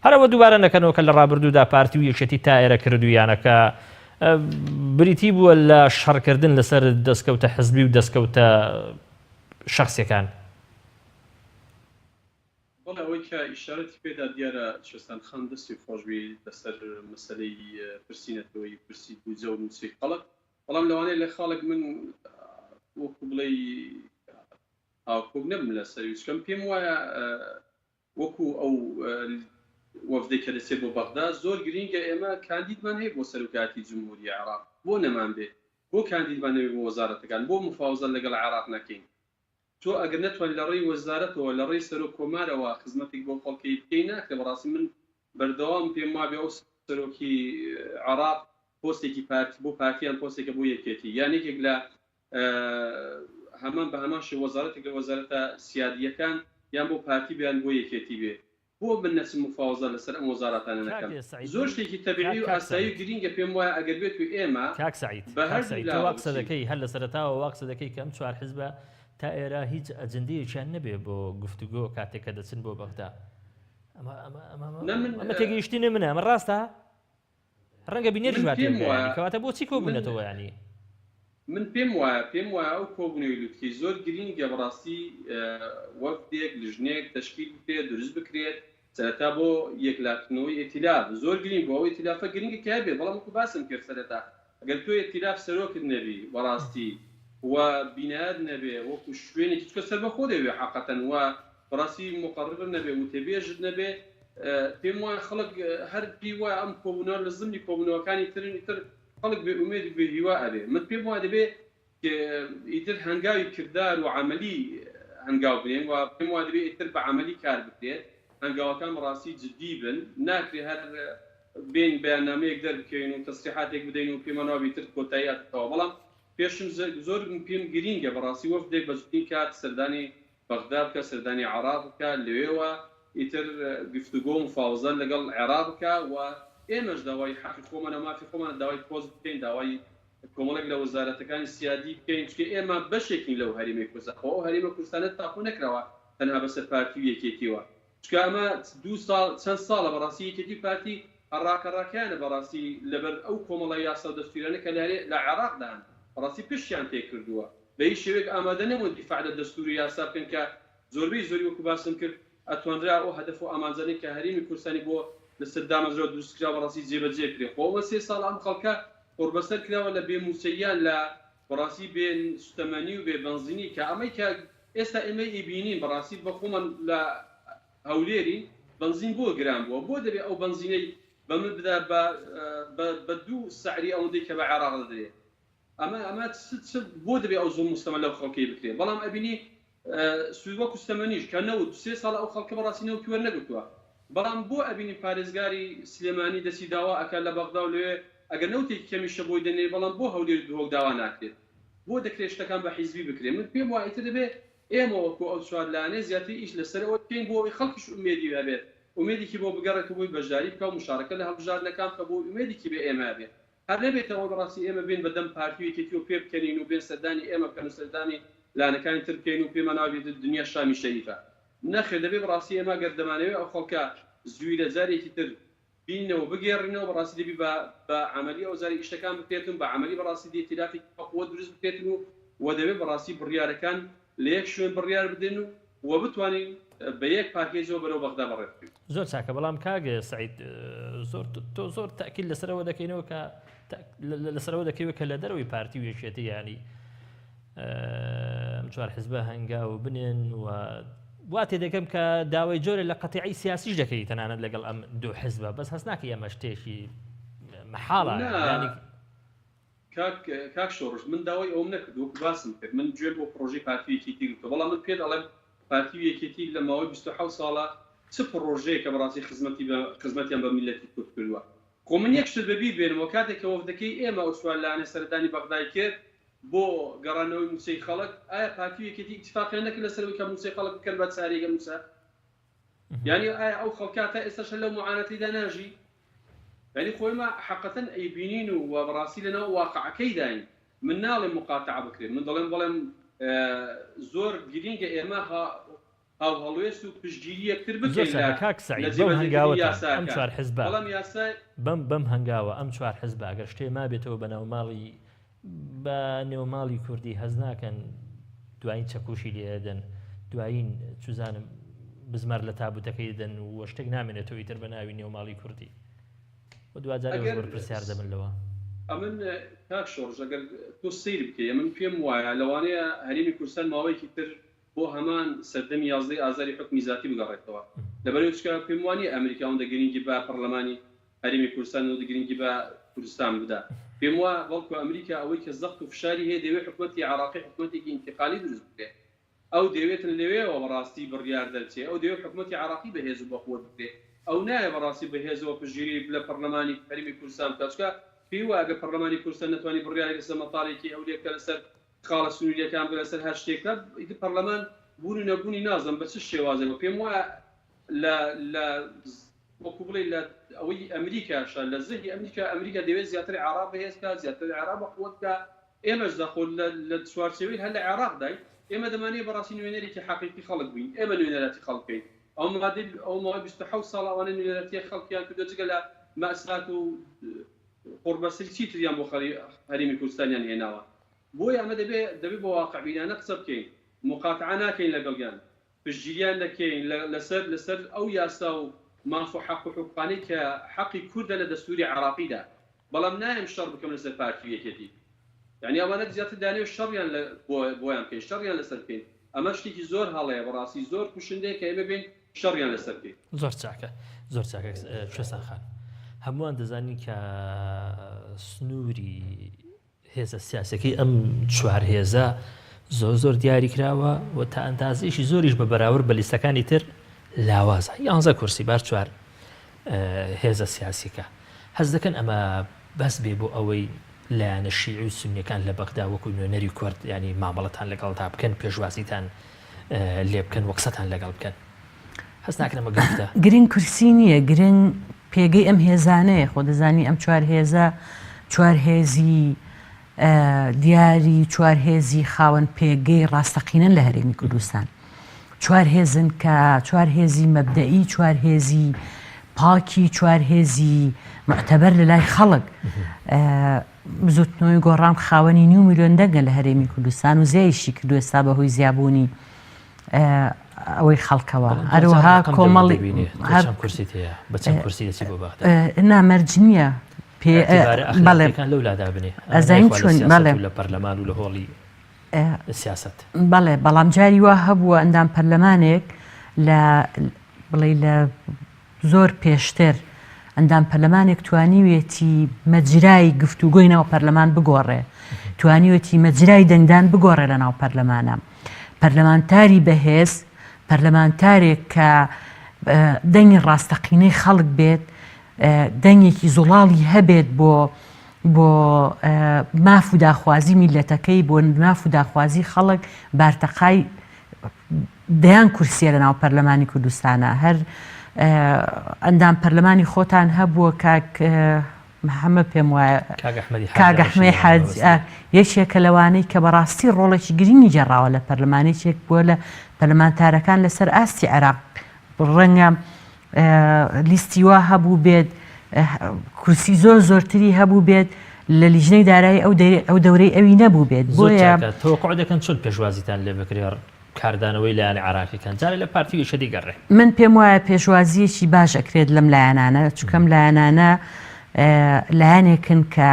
هەرەوە دووبارە نەکەنەوە کە لە ڕابردوودا پارتی و یەکێتی تا ئێرە کردویانەکە بریتی بووە لە شەڕکردن لەسەر دەستکەوتە حزبی و دەستکەوتە شخصیەکان بەڵێ ئەوەی کە ئیشارەتی پێدا دیارە شێستان خان دەستی خۆشبی لەسەر مەسەلەی پرسینەتەوەی پرسی بوجە و نووسی خەڵک بەڵام لەوانەیە لە خاڵک من وەکو بڵێ هاوکۆب نەبم لە سەرویچکەم پێم وایە وەکو ئەو وەفدەی کە دەچێت بۆ بەغدا زۆر گرینگە ئێمە کاندیدمان هەیە بۆ سەرۆکاتی جمهوری عێراق بۆ نەمان بێ بۆ کاندیدمان هەیە بۆ وەزارەتەکان بۆ مفاوزە لەگەڵ عێراق نەکەین تۆ ئەگەر نەتوانین لە ڕێی وەزارەتەوە لە ڕێی سەرۆک کۆمارەوە خزمەتێک بۆ خەڵکی بکەی ناکرێ بەڕاستی من بەردەوام پێم وابێ ئەو سەرۆکی عێراق پۆستێکی پارتی بۆ پارتیان پۆستێکە بۆ یەکێتی یان یەکێک لە هەمان بە هەماشی وەزارەتێک لە وەزارەتە سیادیەکان یان بۆ پارتی بیان بۆ یەکێتی بێ بۆ من نەچم مفاوەزە لەسەر ئەم وەزارەتانە نەکەم زۆر شتێکی تەبیعی و ئاسایی و گرینگە پێم وایە ئەگەر بێت و ئێمە کاک سعید واقسە دەکەی هەر لەسەرتاوە واقسە دەکەی کە ئەم چوار حیزبە تا ئێرە هیچ ئەجندەیەکیان نەبێ بۆ گفتوگۆ کاتێککە دەچن بۆ بەغدا ئەمە تێگەیشتنی منە ئەمە ڕاستە ڕەنگە بینێری کەواتە بۆچی کۆبوونەتەوە ینی من پێم وایە ئەو کۆبوونەوەی لوتکی زۆر گرینگە بەڕاستی وەختێک لژنێک تشکیل بکرێت دروست بکرێت سەرەتا بۆ یەکلاتنەوەی ئێتیلاف زۆر گرنگ بۆ ئەو ئێتیلافە گرنگی کە بێت بەڵام وەکو باسم کرد سەرەتا ئەگەر تۆ ئێتیلاف سەرۆکت نەبی بەڕاستی و بینایەت نەبێ وەکو شوێنێکی چکە سەر بەخۆ دەوێ حەقەتەن و بەڕاستی مقڕر نەبێ و تێبێژت نەبێ پێم وایە خەڵک هەر پێی وایە ئەم کۆبوونەوە لە زمانی کۆبوونەوەکانی تر خەڵک بێ ئومێد و بێ هیوا ئەبێ من پێم وایە دەبێ ئیتر هەنگاوی کردار و عملی هەنگاو بنێن و پێم وایە دەبێ ئیتر بە عملی کار بکرێت هەنگاوەکان بەڕاستی جدی بن ناکرێ هەر بین بەیاننامەیەک دەربکەین و تەسریحاتێک بدەین و پێمەناوی تر کۆتاییاتەوە بەڵام پێشم زۆر پێم گرینگە بەڕاستی وەفتێک بە زوودی کات سەردانی بەغدا بکە سەردانی عێراق بکە لەوێوە ئیتر گفتوگۆ و مفاوزە لەگەڵ عێراق بکە و ئێمەش داوای حەقی خۆمانە مافی خۆمان داوای پۆز بکەین داوای کۆمەڵێک لە وەزارەتەکانی سیادی بکەین چکە ئێمە بەشێکین لەو هەرێمی کوردستان ئەو هەرێمە کوردستانە تاقو نەکراوە تەنها بەسەر پارتی و یەکێتیوە چکە ئەمە چەند ساڵە بەڕاستی یەکێتی پارتی ڕاکەڕاکیانە بەڕاستی لەبەر ئەو کۆمەڵە یاسا و دەستوریانە کە لە عێراقدان بەڕاستی پشتیان پێ کردووە بە هیچ شێوەیەک ئامادە نەبوون دیفاع لە دەستوری یاسا بکەن کە زۆربەی زۆری وەکو باسم کرد ئەتوانرا ئەو هەدەف و ئامانجانەی کە هەرێمی کوردستانی بۆ لەسەر دامەزرا دروستکرا بەڕاستی جێبەجێ کرێ خۆوە 3 ساڵ ئەم خەڵکە قوربەسەر کراوە لە بێموسەیان لە بەڕاستی بێن سوتەمەنی و بێبەنزینی کە ئەمەی کە ئێستا ئێمە ئیبینین بەڕاستی بە خۆمان لە هەولێری بنزین بۆ گران بووە بۆ دەبێت ئەو بنزینەی بە من بدا بە 2 سعری ئەوەندەی کە بە عێراق دەدرێت ئەمە بۆ دەبێت ئەو زۆر مستەمە لەو خەڵکەی بکرێت بەڵام ئەبینی سوودوە کوستەمەنیش کە 3 ساڵ ئەو خەڵکە بەڕاستی نەوتی وەرنەگرتووە بەڵام بۆ ئەبینی پارێزگاری سلێمانی دەستی داوا ئەکە لە بەغدا و لەوێ ئەگەر نەوتێکی کەمیشە بۆی دەنێ بەڵام بۆ هەولێر دووەک داوا ناکرێت بۆ دەکرێت شتەکان بە حیزبی بکرێت من پێم وایە دەبێت ئێمە وەکو ئەو چوار لایەنە زیاتر ئیش لەسەرەوە بکەین بۆ ئەوەی خەڵکیش ئومێدی هەبێت ئومێدێکی بۆ بگەڕێتەوە بۆی بەشداری بکە و مشارەکە لە هەڵبژاردنەکان کە بۆ ئومێدێکی بێ ئێمە هەبێت هەر نەبێتەوە بەڕاستی ئێمە بێن بەدەم پارتی و یەکێتی و پێ بکەنین و بێن سەردانی ئێمە بکەن و سەردانی لایەنەکانی تر بکەین و پێمە ناوێت دنیا شامی شەریفە نەخێر دەبێت بەڕاستی ئێمە گەر دەمانەوێت ئەو خەڵکە زووی لە جارێکی تر بینەوە بگێڕینەوە بەڕاستی دەبی بە عملی ئەو زاری ئیشتەکان بکرێتن بە عملی بەڕاستی ئێتیلافی قووە دروست بکرێتن و دەبێت بەڕاستی بڕیارەکان لە یەک شوێن بڕیار بدەن و بتوانین بە یەک پاکێجەوە بەرەو بەغدا بڕێت بکەین زۆر چاکە بەڵام کاگە سعید زۆر تاکید لەسەرەوە دەکەینەوە کە لەسەرەوە دەکەوێت کە لە دەرەوەی پارتی و یەکێتی ینی ئەم چوار حیزبە هەنگاو بنێن و وا تێدەکەم کە داوای جۆرە لە قەتیعی سیاسیش دەکەی تەنانەت لەگەڵ ئەم دوو حیزبە بەس هەست ناکە ئەمە شتێکی مەحاڵە کاک شۆڕش من داوای ئەوم نەکردو باسم کرد من گوێ بۆ پرۆژەی پارتی یەکێتی گرتووە بەڵام من پێ دەڵێم پارتی یەکێتی لە ماوەی 27 ساڵە چ پرۆژەیە کە بەڕاستی خزمەتیان بە میلەتی کورد کردووە خۆ من یەک شت بەبیر بێنمەوە کاتێک کە وەفدەکەی ئێمە ئەو چوار لایەنە سەردانی بەغدای کرد بۆ گەڕانەوەی موسەی خەڵک ئایا پارتی یەکێتی ئیتفاقیان نەکرد لەسەرەوەی کە موسەی خەڵک بکەن بە چارەیەکە موسە یعنی ئایا ئەو خەڵکە تا ئێستاش لەو معانەتیدا ناژی یعنی خۆیمە حەقەتەن ئەیبینین و بەڕاستی لەناو واقعەکەی داین من ناڵێم مقاتعە بکرێت من دەڵێم زۆر گرینگە ئێمە هەڵوێست و پشتگیری یەکتر بکەین کاک سعید بەم هەنگاوە ئەم چوار حیزبە بەم هەنگاوە ئەم چوار حیزبە ئەگەر شتێ ما بێتەوە بە ناوماڵی بە نێوماڵی کوردی هەز ناکەن دوایین چەکوشی لێدەن دوایین چوزانم بزمار لە تابوتەکەی دەن و شتێک نامێنێتەوە ئیتر بە ناوی نێوماڵی کوردی و دوجار پرسیار دەبن لەوە ئەمن کاک شۆڕژ ئەگەر تۆ سیر بکەی من پێم وایە لەوانەیە هەرێمی کوردستان ماوەیەکی تر بۆ هەمان سەردەمی 11 ئازاری حکمی ذاتی بگەڕێتەوە لەبەرەوەی چکە پێم وانیە ئەمریکا ئەوەندە گرنگی بە پەرلەمانی هەرێمی کوردستان و گرنگی بە کوردستان بدا پێم وایە بەڵکو ئەمریکا ئەوەی کە زەخت و فشاری هەیە دەوێت حکومەتی عێراقی حکومەتێکی ئینتیقالی دروست بکرێت ئەو دەوێتن لەوێەوە بەڕاستی بڕیار دەرچێت ئەو دەوێت حکومەتی عێراقی بەهێز و بەقووەت بکرێت ئەو نایە بەڕاستی بەهێزەوە پشتگیری لە پەرلەمانی هەرێمی کوردستان بکات چکە پێی وایە ئەگەر پەرلەمانی کوردستان نەتوانی بڕیاری لەسەر مەتاڵێکی ئەولێکە لەسەر خاڵە سنووریەکان بە لەسەر هەر شتێکە پەرلەمان بوون و نەبوونی نازم بە چ شێوازەوە پێم وایە لە وەکو بڵێ لە ئەوەی ئەمریکاشە لە زەهی ئەمریکا دەوێت زیاتر عێراق بەهێزکە زیاتر عێراق بەقووەتکە ئێمەش دەخۆ لە چوارچێوەی هەر لە عێراقدای ئێمە دەمانێت بەڕاستی نوێنەرێکی حەقیقی خەڵک بووین ئێمە نوێنەراتی خەڵکەین ئەو مادەی ئەو ماوەی 27 ساڵ ئەوانە نوێنەرەتی خەڵکیان کردو جگە لە مەئسات و قوربەسەری تریان بۆ هەرێمی کوردستانیان هێناوە بۆی ئەمە دەبێت بە واقعبینانە قسە بکەین مقاطعە ناکەین لەگەڵیان پشتگیریان دەکەین لەسەر ئەو یاسا و ماف و حەق و حقوقانەی کە حەقی کوردە لە دەستوری عێراقیدا بەڵام نایم شەڕ بکەم لەسەر پارتیەکێتی یعنی ئەوانە زیاتر دانێ شەڕیان بۆیان بکەین شەڕیان لەسەر بکەین ئەمە شتێکی زۆر هەڵەیە بەڕاستی زۆر کوشندەیە کە ئێمە بین شەڕیان لەسەر بکەین زۆر چاکە کوێستان خان هەمووان دەزانین کە سنووری هێزە سیاسەکەی ئەم چوار هێزە زۆر دیاری کراوە و تا ئەندازێکی زۆریش بە بەراورد بە لیستەکانی تر لاوازە 11 کورسی بار چوار هێزە سیاسیکە حەز دەکەن ئەمە بەس بێ بۆ ئەوەی لایەنە شیعی و سونیەکان لە بەغدا وەکو نوێنەری کورد ینی مامەڵەتان لەگەڵتا بکەن پێشوازیتان لێ بکەن و قسەتان لەگەڵ بکەن هەست ناکەنەمە گەفتە گرنگ کورسی نییە گرنگ پێگەی ئەم هێزانەیە خۆ دەزانی ئەم چوار هێزە چوار هێزی دیاری چوار هێزی خاوەن پێگەی ڕاستەقینەن لە هەرێمی کوردستان چوار هێزن کە چوار هێزی مەبدەئی چوار هێزی پاکی چوار هێزی معتەبەر لە لای خەڵک زوتنەوەی گۆڕان خاوەنی 9 میلیۆن دەگەن لە هەرێمی کوردستان و زیایشی کردو ئێستا بەهۆی زیابوونی ئەوەی خەڵکەوە هەروەها کۆمەڵی نامەرج نییە ئەزین چۆن لە پەرلەمان و لە هۆڵی سیاست بەڵێ بەڵام جاری وا هەبووە ئەندام پەرلەمانێک بڵێ لە زۆر پێشتر ئەندام پەرلەمانێک توانیوێتی مەجرای گفتوگۆی ناو پەرلەمان بگۆڕێ توانیوێتی مەجرای دەنگدان بگۆڕێ لە ناو پەرلەمانە پەرلەمانتاری بەهێز پەرلەمانتارێک کە دەنگی ڕاستەقینەی خەڵک بێت دەنگێکی زوڵاڵی هەبێت بۆ ماف و داخوازی میلەتەکەی بۆ ماف و داخوازی خەڵک بارتەقای دەیان کورسیە لە ناو پەرلەمانی کوردستانە هەر ئەندام پەرلەمانی خۆتان هەبووە کاک محەممەد پێم وایە کاگەحمەی حەج یەکێکە لەوانەی کە بەڕاستی ڕۆڵێکی گرنگی جێڕاوە لە پەرلەمانێکێک بووە لە پەرلەمانتارەکان لەسەر ئاستی عێراق ڕەنگە لیستی وا هەبوو بێت کورسی زۆرتری هەبوو بێت لە لیژنەی دارایی ئەو دەورەی ئەوی نەبوو بێت بۆیە تۆقع دەکەن چۆن پێشوازیتان لێ بکرێ کاردانەوەی لایەنی عێراقیەکان جارێ لە پارتی وێشە دیگەڕێ من پێم وایە پێشوازیەکی باش ئەکرێت لەم لایەنانە چونکەم لایەنانە لایەنێکن کە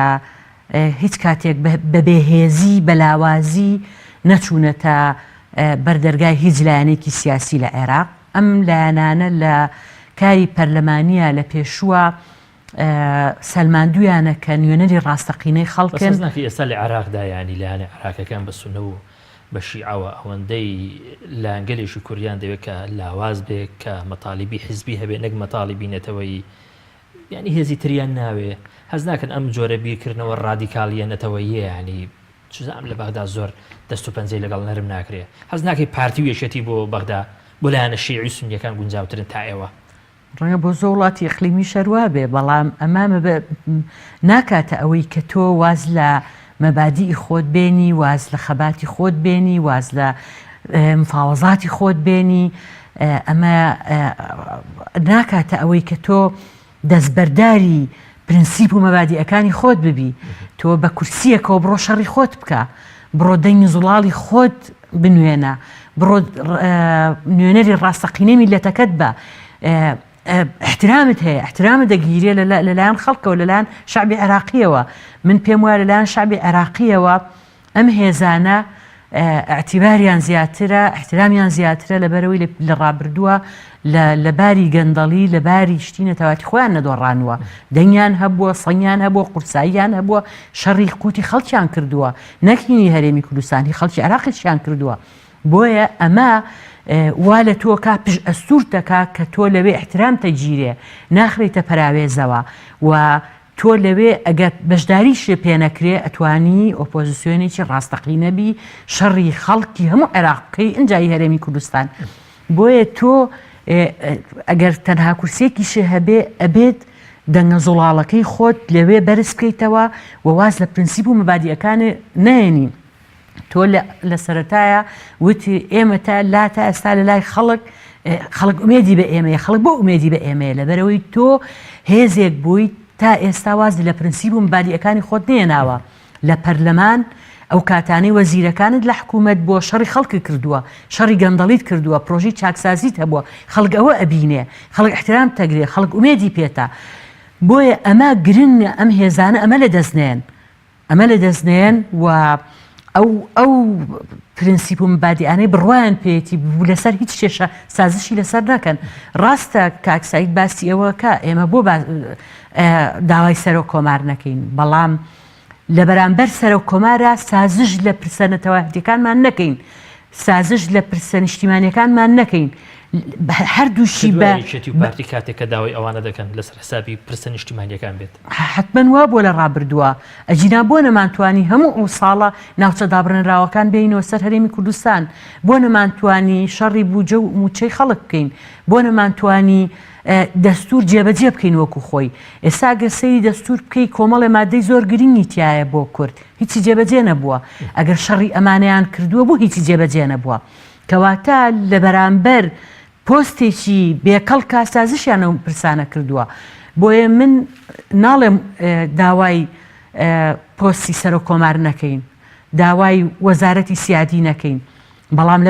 هیچ کاتێک بە بێهێزی بەلاوازی نەچوونەتە بەردەرگای هیچ لایەنێکی سیاسی لە عێراق ئەم لایەنانە لە کاری پەرلەمانیە لە پێشووە سەلماندویانە کە نوێنەری ڕاستەقینەی خەڵکن ئێستا لە عێراقدا ینی لایەنە عێراقیەکان بە سونە و بە شیعەوە ئەوەندەی لانگەلێکی کوردیان دەوێت کە لاواز بێت کە مەتالیبی حیزبی هەبێت نەک مەتالیبی نەتەوەی ینی هێزی تریان ناوێ هەز ناکەن ئەم جۆرە بیرکردنەوە ڕادیکاڵیە نەتەوەیە ینی چزام لە بەغدا زۆر دەست و پەنجەی لەگەڵ نەرم ناکرێ هەز ناکەی پارتی وێشەتی بۆ بەغدا بۆ لایەنە شیعی سونیەکان گونجاوترن تا ئێوە ڕەنگە بۆ زۆر وڵاتی ئیقلیمی شەروا بێ بەڵام ئەمامە ناکاتە ئەوەی کە تۆ واز لە مەبادیئی خۆت بێنی واز لە خەباتی خۆت بێنی واز لە مفاوەزاتی خۆت بێنی ئەمە ناکاتە ئەوەی کە تۆ دەستبەرداری پرینسیپ و مەبادیئەکانی خۆت ببی تۆ بە کورسیەکەوە بڕۆ شەڕی خۆت بکە بڕۆ دەنگی زوڵاڵی خۆت بنوێنە بڕۆ نوێنەری ڕاستەقینەی میلەتەکەت بە احترامت هەیە احترامت دەگیرێ لەلایەن خەڵکەوە لەلایەن شعبی عێراقیەوە من پێم وایە لەلایەن شعبی عێراقیەوە ئەم هێزانە اعتیباریان زیاترە احترامیان زیاترە لەبەرەوەی لە ڕابردووە لە باری گەندەڵی لە باری شتی نەتەواتی خۆیان نەدۆڕانوە دەنگیان هەبووە سەنگیان هەبووە قورساییان هەبووە شەڕی قوتی خەڵکیان کردووە نەکینی هەرێمی کوردستانی خەڵکی عێراقیشیان کردووە بۆیە ئەمە وا لە تۆ کا پش ئەستور دەکا کە تۆ لەوێ احترام تەگیرێ ناخرێتە پەراوێزەوە و تۆ لەوێ ئەگەر بەشداریشێ پێ نەکرێ ئەتوانی ئۆپۆزیسیۆنێکی ڕاستەقینەبی شەڕی خەڵکی هەموو عێراقی ئەنجای هەرێمی کوردستان بۆیە تۆ ئەگەر تەنها کورسێکیشێ هەبێ ئەبێت دەنگە زوڵاڵەکەی خۆت لەوێ بەرز بکەیتەوە و واز لە پرینسیپ و مەبادیەکانە نێنین تۆ لە سەرەتایە وتی ئێمە تا لاتە ئێستا لە لای خەڵک ئومێدی بە ئێمەیە خەڵک بۆ ئومێدی بە ئێمەیە لەبەرەوەی تۆ هێزێک بوویت تا ئێستا وازی لە پرینسیپ و مەبادیەکانی خۆت نێناوە لە پەرلەمان ئەو کاتانەی وەزیرەکانت لە حکوومەت بۆ شەڕی خەڵکی کردووە شەڕی گەندەڵیت کردووە پرۆژی چاکسازیت هەبووە خەڵک ئەوە ئەبینێ خەڵک احترام تەگرێ خەڵک ئومێدی پێێتە بۆیە ئەمە گرنگە ئەم هێزانە ئەمە لە دەستنێن و ئەو پرینسیپ و مبادیانەی بڕوایان پێێتی بوو لەسەر هیچ شێشە سازشی لەسەر نەکەن ڕاستە کاکسایت باسی ئەوەکە ئێمە بۆ داوای سەرۆ کۆمار نەکەین بەڵام لە بەرامبەر سەرۆ کۆمارە سازش لە پرسەنەتەوەهدیەکانمان نەکەین سازش لە پرسە نیشتیمانیەکانمان نەکەین هەردووشی بە پارتی کاتێک کە داوای ئەوانە دەکەن لەسەر حسابی پرسە نیشتیمانیەکان بێت حتمەن وا بۆ لە ڕابردووە ئەجینا بۆ نەمانتوانی هەموو ئەو ساڵە ناوچە دابڕێنراوەکان بینەوە سەر هەرێمی کوردستان بۆ نەمانتوانی شەڕی بووجە و موچەی خەڵک بکەین بۆ نەمانتوانی دەستور جێبەجێ بکەین وەکو خۆی ئێستا گەسەی دەستور بکەی کۆمەڵێ مادەی زۆر گرنگی تایە بۆ کورد هیچی جێبەجێ نەبووە ئەگەر شەڕی ئەمانەیان کردووە بۆ هیچی جێبەجێ نەبووە کەواتە لە بەرامبەر پۆستێکی بێکەڵ کاسازشیان ئەو پرسانە کردووە بۆیە من ناڵێم داوای پۆستی سەرۆ کۆمار نەکەین داوای وەزارەتی سیادی نەکەین بەڵام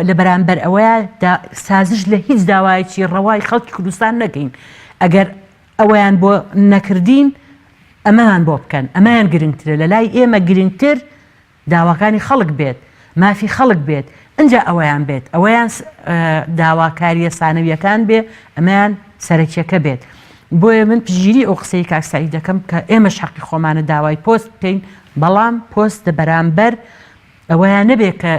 لە بەرامبەر ئەوەیە سازش لە هیچ داوایەکی ڕەوای خەڵکی کوردستان نەکەین ئەگەر ئەوەیان بۆ نەکردین ئەمەیان بۆ بکەن ئەمەیان گرنگترە لە لای ئێمە گرنگتر داواکانی خەڵک بێت مافی خەڵک بێت ئەنجا ئەوەیان بێت ئەوەیان داواکاریە سانەویەکان بێ ئەمەیان سەرەکیەکە بێت بۆیە من پژگیری ئەو قسەی کاکسایی دەکەم کە ئێمەش حەقی خۆمانە داوای پۆست بکەین بەڵام پۆست لە بەرامبەر ئەوەیان نەبێت کە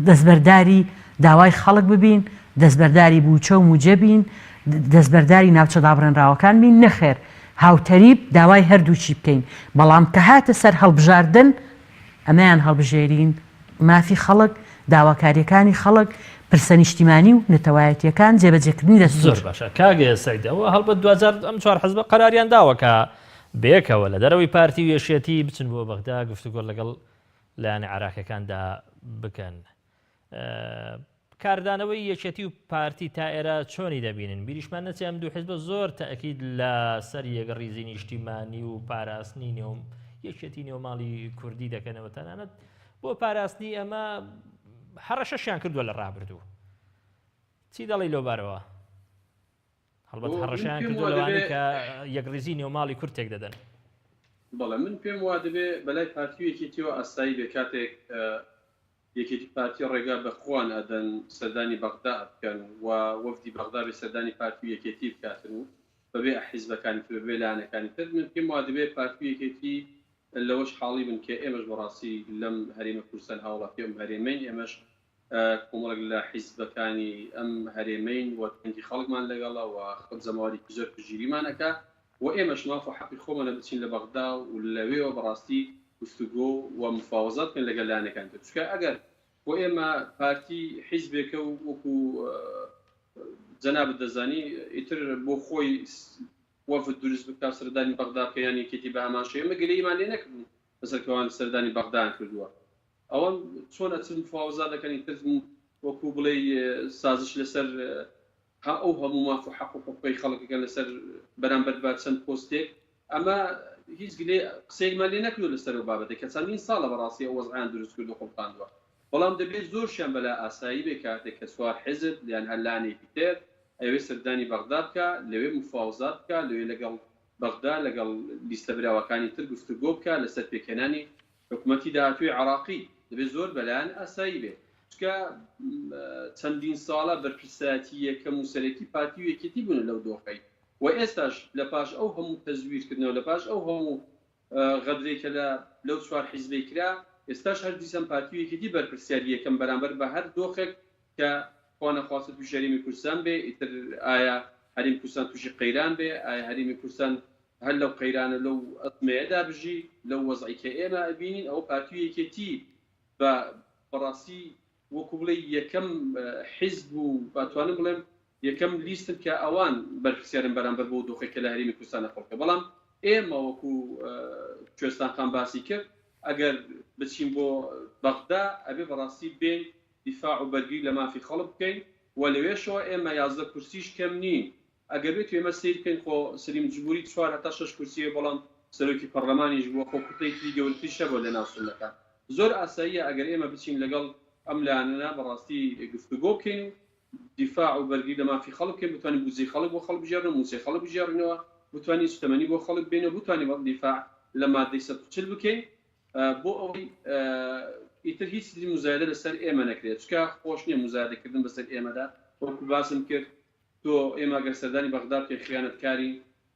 دەستبەرداری داوای خەڵک ببین دەستبەرداری بووچە و موجە بین دەستبەرداری ناوچە دابڕێنراوەکان بین نەخێر هاوتەریب داوای هەردووچی بکەین بەڵام کە هاتە سەر هەڵبژاردن ئەمەیان هەڵبژێرین مافی خەڵک داواکاریەکانی خەڵک پرسە نیشتیمانی و نەتەوایەتیەکان جێبەجێکردنی دەستور زۆر باشە کاگە سەیدەوە هەڵبەت 2000 ئەم چوار حەزب قەراریان داوە کە بەیەکەوە لە دەرەوەی پارتی و یەشێتی بچن بۆ بەغدا گفتوگۆ لەگەڵ لایەنە عێراقیەکاندا بکەن کاردانەوەی یەکێتی و پارتی تا ئێرە چۆنی دەبینن بیریشمان نەچێ ئەم دوو حیزبە زۆر تەئەکید لە سەر یەکڕیزی نیشتیمانی و پاراستنی نێوم یەکێتی نێوماڵی کوردی دەکەنەوە تەنانەت بۆ پاراستنی ئەمە هەڕەشەشیان کردووە لە ڕابردوو چی دەڵی لۆبارەوە هەڵبەت هەڕەشیان کردووە لەوانەی کە یەکڕیزی نێوماڵی کورد تێک دەدەن بەڵێ من پێم وا دەبێ بەلای پارتی و یەکێتیەوە ئاسایی بێ کاتێک یەکێتی پارتی ڕێگا بەخۆوان ئەدەن سەردانی بەغدا بکەن و وەفدی بەغدا بێ سەردانی پارتی و یەکێتی بکاتن و بەبێ حیزبەکانی تر بەبێ لایەنەکانی تر من پێم وا دەبێ پارتی و یەکێتی لەوەش حاڵی بن کە ئێمەش بەڕاستی لەم هەرێمە کوردستان هاوڵاتی ئەم هەرێمەین ئێمەش کۆمەڵێک لە حیزبەکانی ئەم هەرێمەین و تەنگی خەڵکمان لەگەڵە و خەڵک زەماوەری زۆر پژگیریمانەکە و ئێمەش ماف و حەقی خۆمانە بچین لە بەغدا و لەوێەوە بەڕاستی گفتوگۆ و مفاوەزات بکەن لەگەڵ لایەنەکان تر چونکە ئەگەر بۆ ئێمە پارتی حیزبێکە و وەکو جەنابەت دەزانی ئیتر بۆ خۆی وەفد دروست بکات سەردانی بەغدا بکە یان یەکێتی بە هەمان شێوە ئێمە گلەیمان لێ نەکردن بەسەرکەوان سەردانی بەغدایان کردووە ئەوە چۆن ئەچن مفاوەزات دەکەن ئیتر وەکو بڵێ سازش لەسەر ئەو هەموو ماف و حەق و حقوقی خەڵکەکەن لەسەر بەرامبەر با چەند پۆستێک ئەمە هیچ قسەیەکمان لێ نەکردووە لەسەر ئەو بابەتێک کە چەندین ساڵە بەڕاستی ئەو وەزعیان دروست کرد و قوڵقاندووە بەڵام دەبێت زۆرشیان بەلا ئاسایی بێ کاتێک کە سوار حیزب یان هەر لایەنێکی تر ئەوێ سەردانی بەغدا بکە لەوێ مفاوەزات بکە لەوێ لەگەڵ بەغدا لەگەڵ لیستە براوەکانی تر گفتوگۆ بکە لەسەر پێکەنانی حکوومەتی داهاتووی عێراقی دەبێت زۆر بەلایەن ئاسایی بێت چونکە چەندین ساڵە بەرپرسایەتی یەکەم و سەرەکی پارتی و یەکێتی بوون لەو دۆخەی و ئێستاش لە پاش ئەو هەموو تەزویرکردنەوە لە پاش ئەو هەموو غەدرێکە لەو چوار حیزبەی کرا ئێستاش هەر دیسان پارتی و یەکێتی بەرپرسیاری یەکەم بەرامبەر بە هەر دۆخێک کە خوا نەخواستە تووشی هەرێمی کوردستان بێ ئیتر ئایا هەرێمی کوردستان تووشی قەیران بێ ئایا هەرێمی کوردستان هەر لەو قەیرانە لەو ئەتمەیەدا بژی لەو وەزعی کە ئێمە ئەبینین ئەو پارتیەکێتی بەڕاستی وەکو بڵێ یەکەم حیزب و باتوانم بڵێم یەکەم لیستن کە ئەوان بەرپرسیارن بەرامبەر بۆ دۆخێک کە لە هەرێمی کوردستانە خۆڵکە بەڵام ئێمە وەکو کوێستان خان باسی کرد ئەگەر بچین بۆ بەغدا ئەبێ بەڕاستی بێن دیفاع و بەرگری لە مافی خەڵک بکەین و لەوێشەوە ئێمە 11 کورسیش کەم نین ئەگەر بێت ئێمە سیر بکەین خۆ سلیم جبوری 4 هەتا 6 کورسیە بەڵام سەرۆکی پەرلەمانیش بووە خۆ کوتەیەکی گەورەتریشە بۆ لە ناو سونەکان زۆر ئاساییە ئەگەر ئێمە بچین لەگەڵ ئەم لایەنە بەڕاستی گفتوگۆ بکەین دیفاع و بەرگری لە مافی خەڵک بکەین بتوانین بوزەی خەڵک بۆ خەڵک بژێڕن موسەی خەڵک بژێڕنەوە بتوانین سوتەمەنی بۆ خەڵک بێنەوە بتوانین بە دیفاع لە مادەی 140 بکەین بۆ ئەوەی ئیتر هیچ مزایدە لەسەر ئێمە نەکرێت چکە خۆش نییە مزایدەکردن بەسەر ئێمەدا وەکو باسم کرد تۆ ئێمە ئەگەر سەردانی بەغدا بکەین خیانەتکاری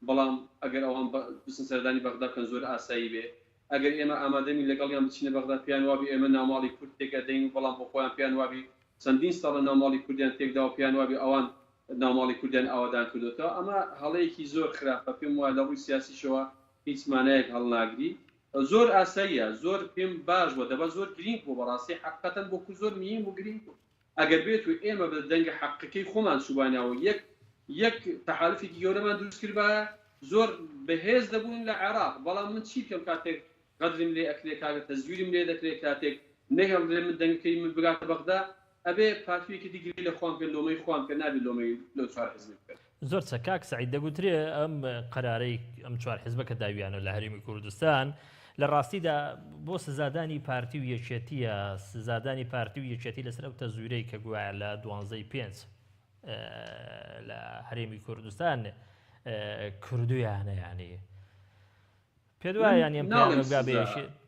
بەڵام ئەگەر ئەوان بچن سەردانی بەغدا بکەن زۆر ئاسایی بێ ئەگەر ئێمە ئامادەین لەگەڵیان بچینە بەغدا پێیان وابی ئێمە ناوماڵی کورد تێکەدەین و بەڵام بۆ خۆیان پێیان وابی چەندین ساڵە ناوماڵی کوردیان تێکدا و پێیان وابی ئەوان ناوماڵی کوردیان ئاوادان کردوتەوە ئەمە هەڵەیەکی زۆر خراپە پێم وایە لە ڕووی سیاسیشەوە هیچ مانایەک هەڵناگری زۆر ئاساییە زۆر پێم باش بۆ دەبە زۆر گرنگ بۆ بەڕاستی حقیقەتەن بۆ زۆر مهم و گرنگ بوو ئەگەر بێت و ئێمە بە دەنگە حقیقەی خۆمان سوبانیاوە یەک تەحالفێکی گەورەمان دروست کردبە زۆر بەهێز دەبوون لە عێراق بەڵام من چی بکەم کاتێک قەدرم لێ ئەکرێت کاتێک تەزویرم لێ دەکرێت کاتێک نەهێڵدرێ من دەنگەکەی من بگاتە بەغدا ئەبێ پارتیەکی دیگری لە خۆم کرد لۆمەی خۆم کە نابێت لۆمەی لەو 4 حیزب بکرد زۆر چەکاک سعید دەگوترێ ئەم قەرارەی ئەم 4 حیزبە کە داویانە لە هەرێمی کوردستان لە ڕاستیدا بۆ سزادانی پارتی و یەکێتیە سزادانی پارتی و یەکێتی لەسەر ئەو تەزویرەی کە گوایە لە 12/5 لە هەرێمی کوردستان کردویانە یعنی پێ دوایە یان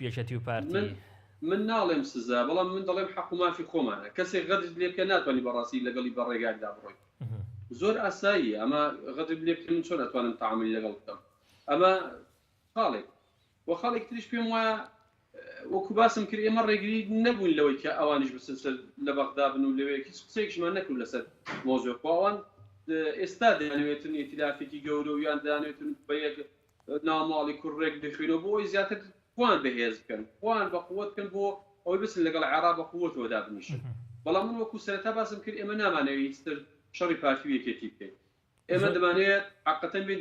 یەکێتی و پارتی من ناڵێم سزا بەڵام من دەڵێم حەق و مافی خۆمانە کەسێک غەدر لێ بکە ناتوانانی بەڕاستی لەگەڵی بەڕێگایدا بڕۆی زۆر ئاسایی ئەمە غەدر لێ بکەن چۆن ئەتوانم تەعاملی لەگەڵ بکەم ئەمە خاڵێک و خاڵێک تریش پێم وایە وەکو باسم کرد ئێمە ڕێگری نەبوون لەوەی کە ئەوانیش بسەر لە بەغدا بن و لەوەیە هیچ قسەیەکیشمان نەکرد لەسەر مۆزوع ئەوان ئێستا دەیانوێتن ئیتلافێکی گەورە و یان دەیانوێتن بە یەک ناوماڵی کوڕێک بخوێنەوە بۆ ئەوی زیاتر خوان بەهێز بکەن خوان بە قووەت بکەن بۆ ئەوەی بچن لەگەڵ عێراق بە قووەتەوە دابنیشن بەڵام من وەکو سەرەتا باسم کرد ئێمە نامانەوێت هیچتر شەڕی پارتی و یەکێتی بکەین ئێمە دەمانەوێت حقیقەتەن بین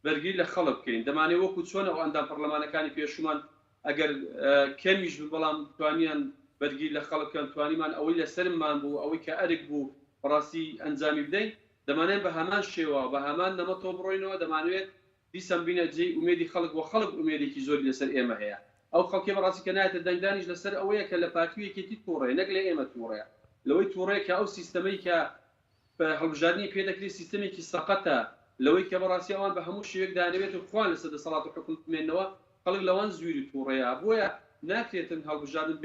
بەرگری لە خەڵک بکەین دەمانێت وەکو چۆن ئەو ئەندام پەرلەمانەکانی پێشومان ئەگەر کەمیش بەڵام توانیان بەرگری لە خەڵک بکەن توانیمان ئەوەی لەسەرمان بوو ئەوەی کە ئەرک بوو بەڕاستی ئەنجامی بدەین دەمانێت بە هەمان شێوە بە هەمان نەمەتەوە بڕۆینەوە دەمانوێت دیسان بینە جێی ئومێدی خەڵک و خەڵک ئومێدێکی زۆری لەسەر ئێمە هەیە ئەو خەڵکی بەڕاستی کە نایەتە دەنگدانیش لەسەر ئەوەیە کە لە پارتی و یەکێتی تووڕێ نەک لە ئێمە تووڕەیە لەوەی تووڕێ کە ئەو سیستەمەی کە بە هەڵبژاردننی پێدەکرێت سیستەمێکی سەقەتە لەوەی کە بەڕاستی ئەوان بە هەموو شێوەیەک دانەوێت و خوان لەسەر دەسەڵات و حکومت بمێنەوە خەڵک لەوان زویری تووڕەیە بۆیە ناکرێتن هەڵبژاردن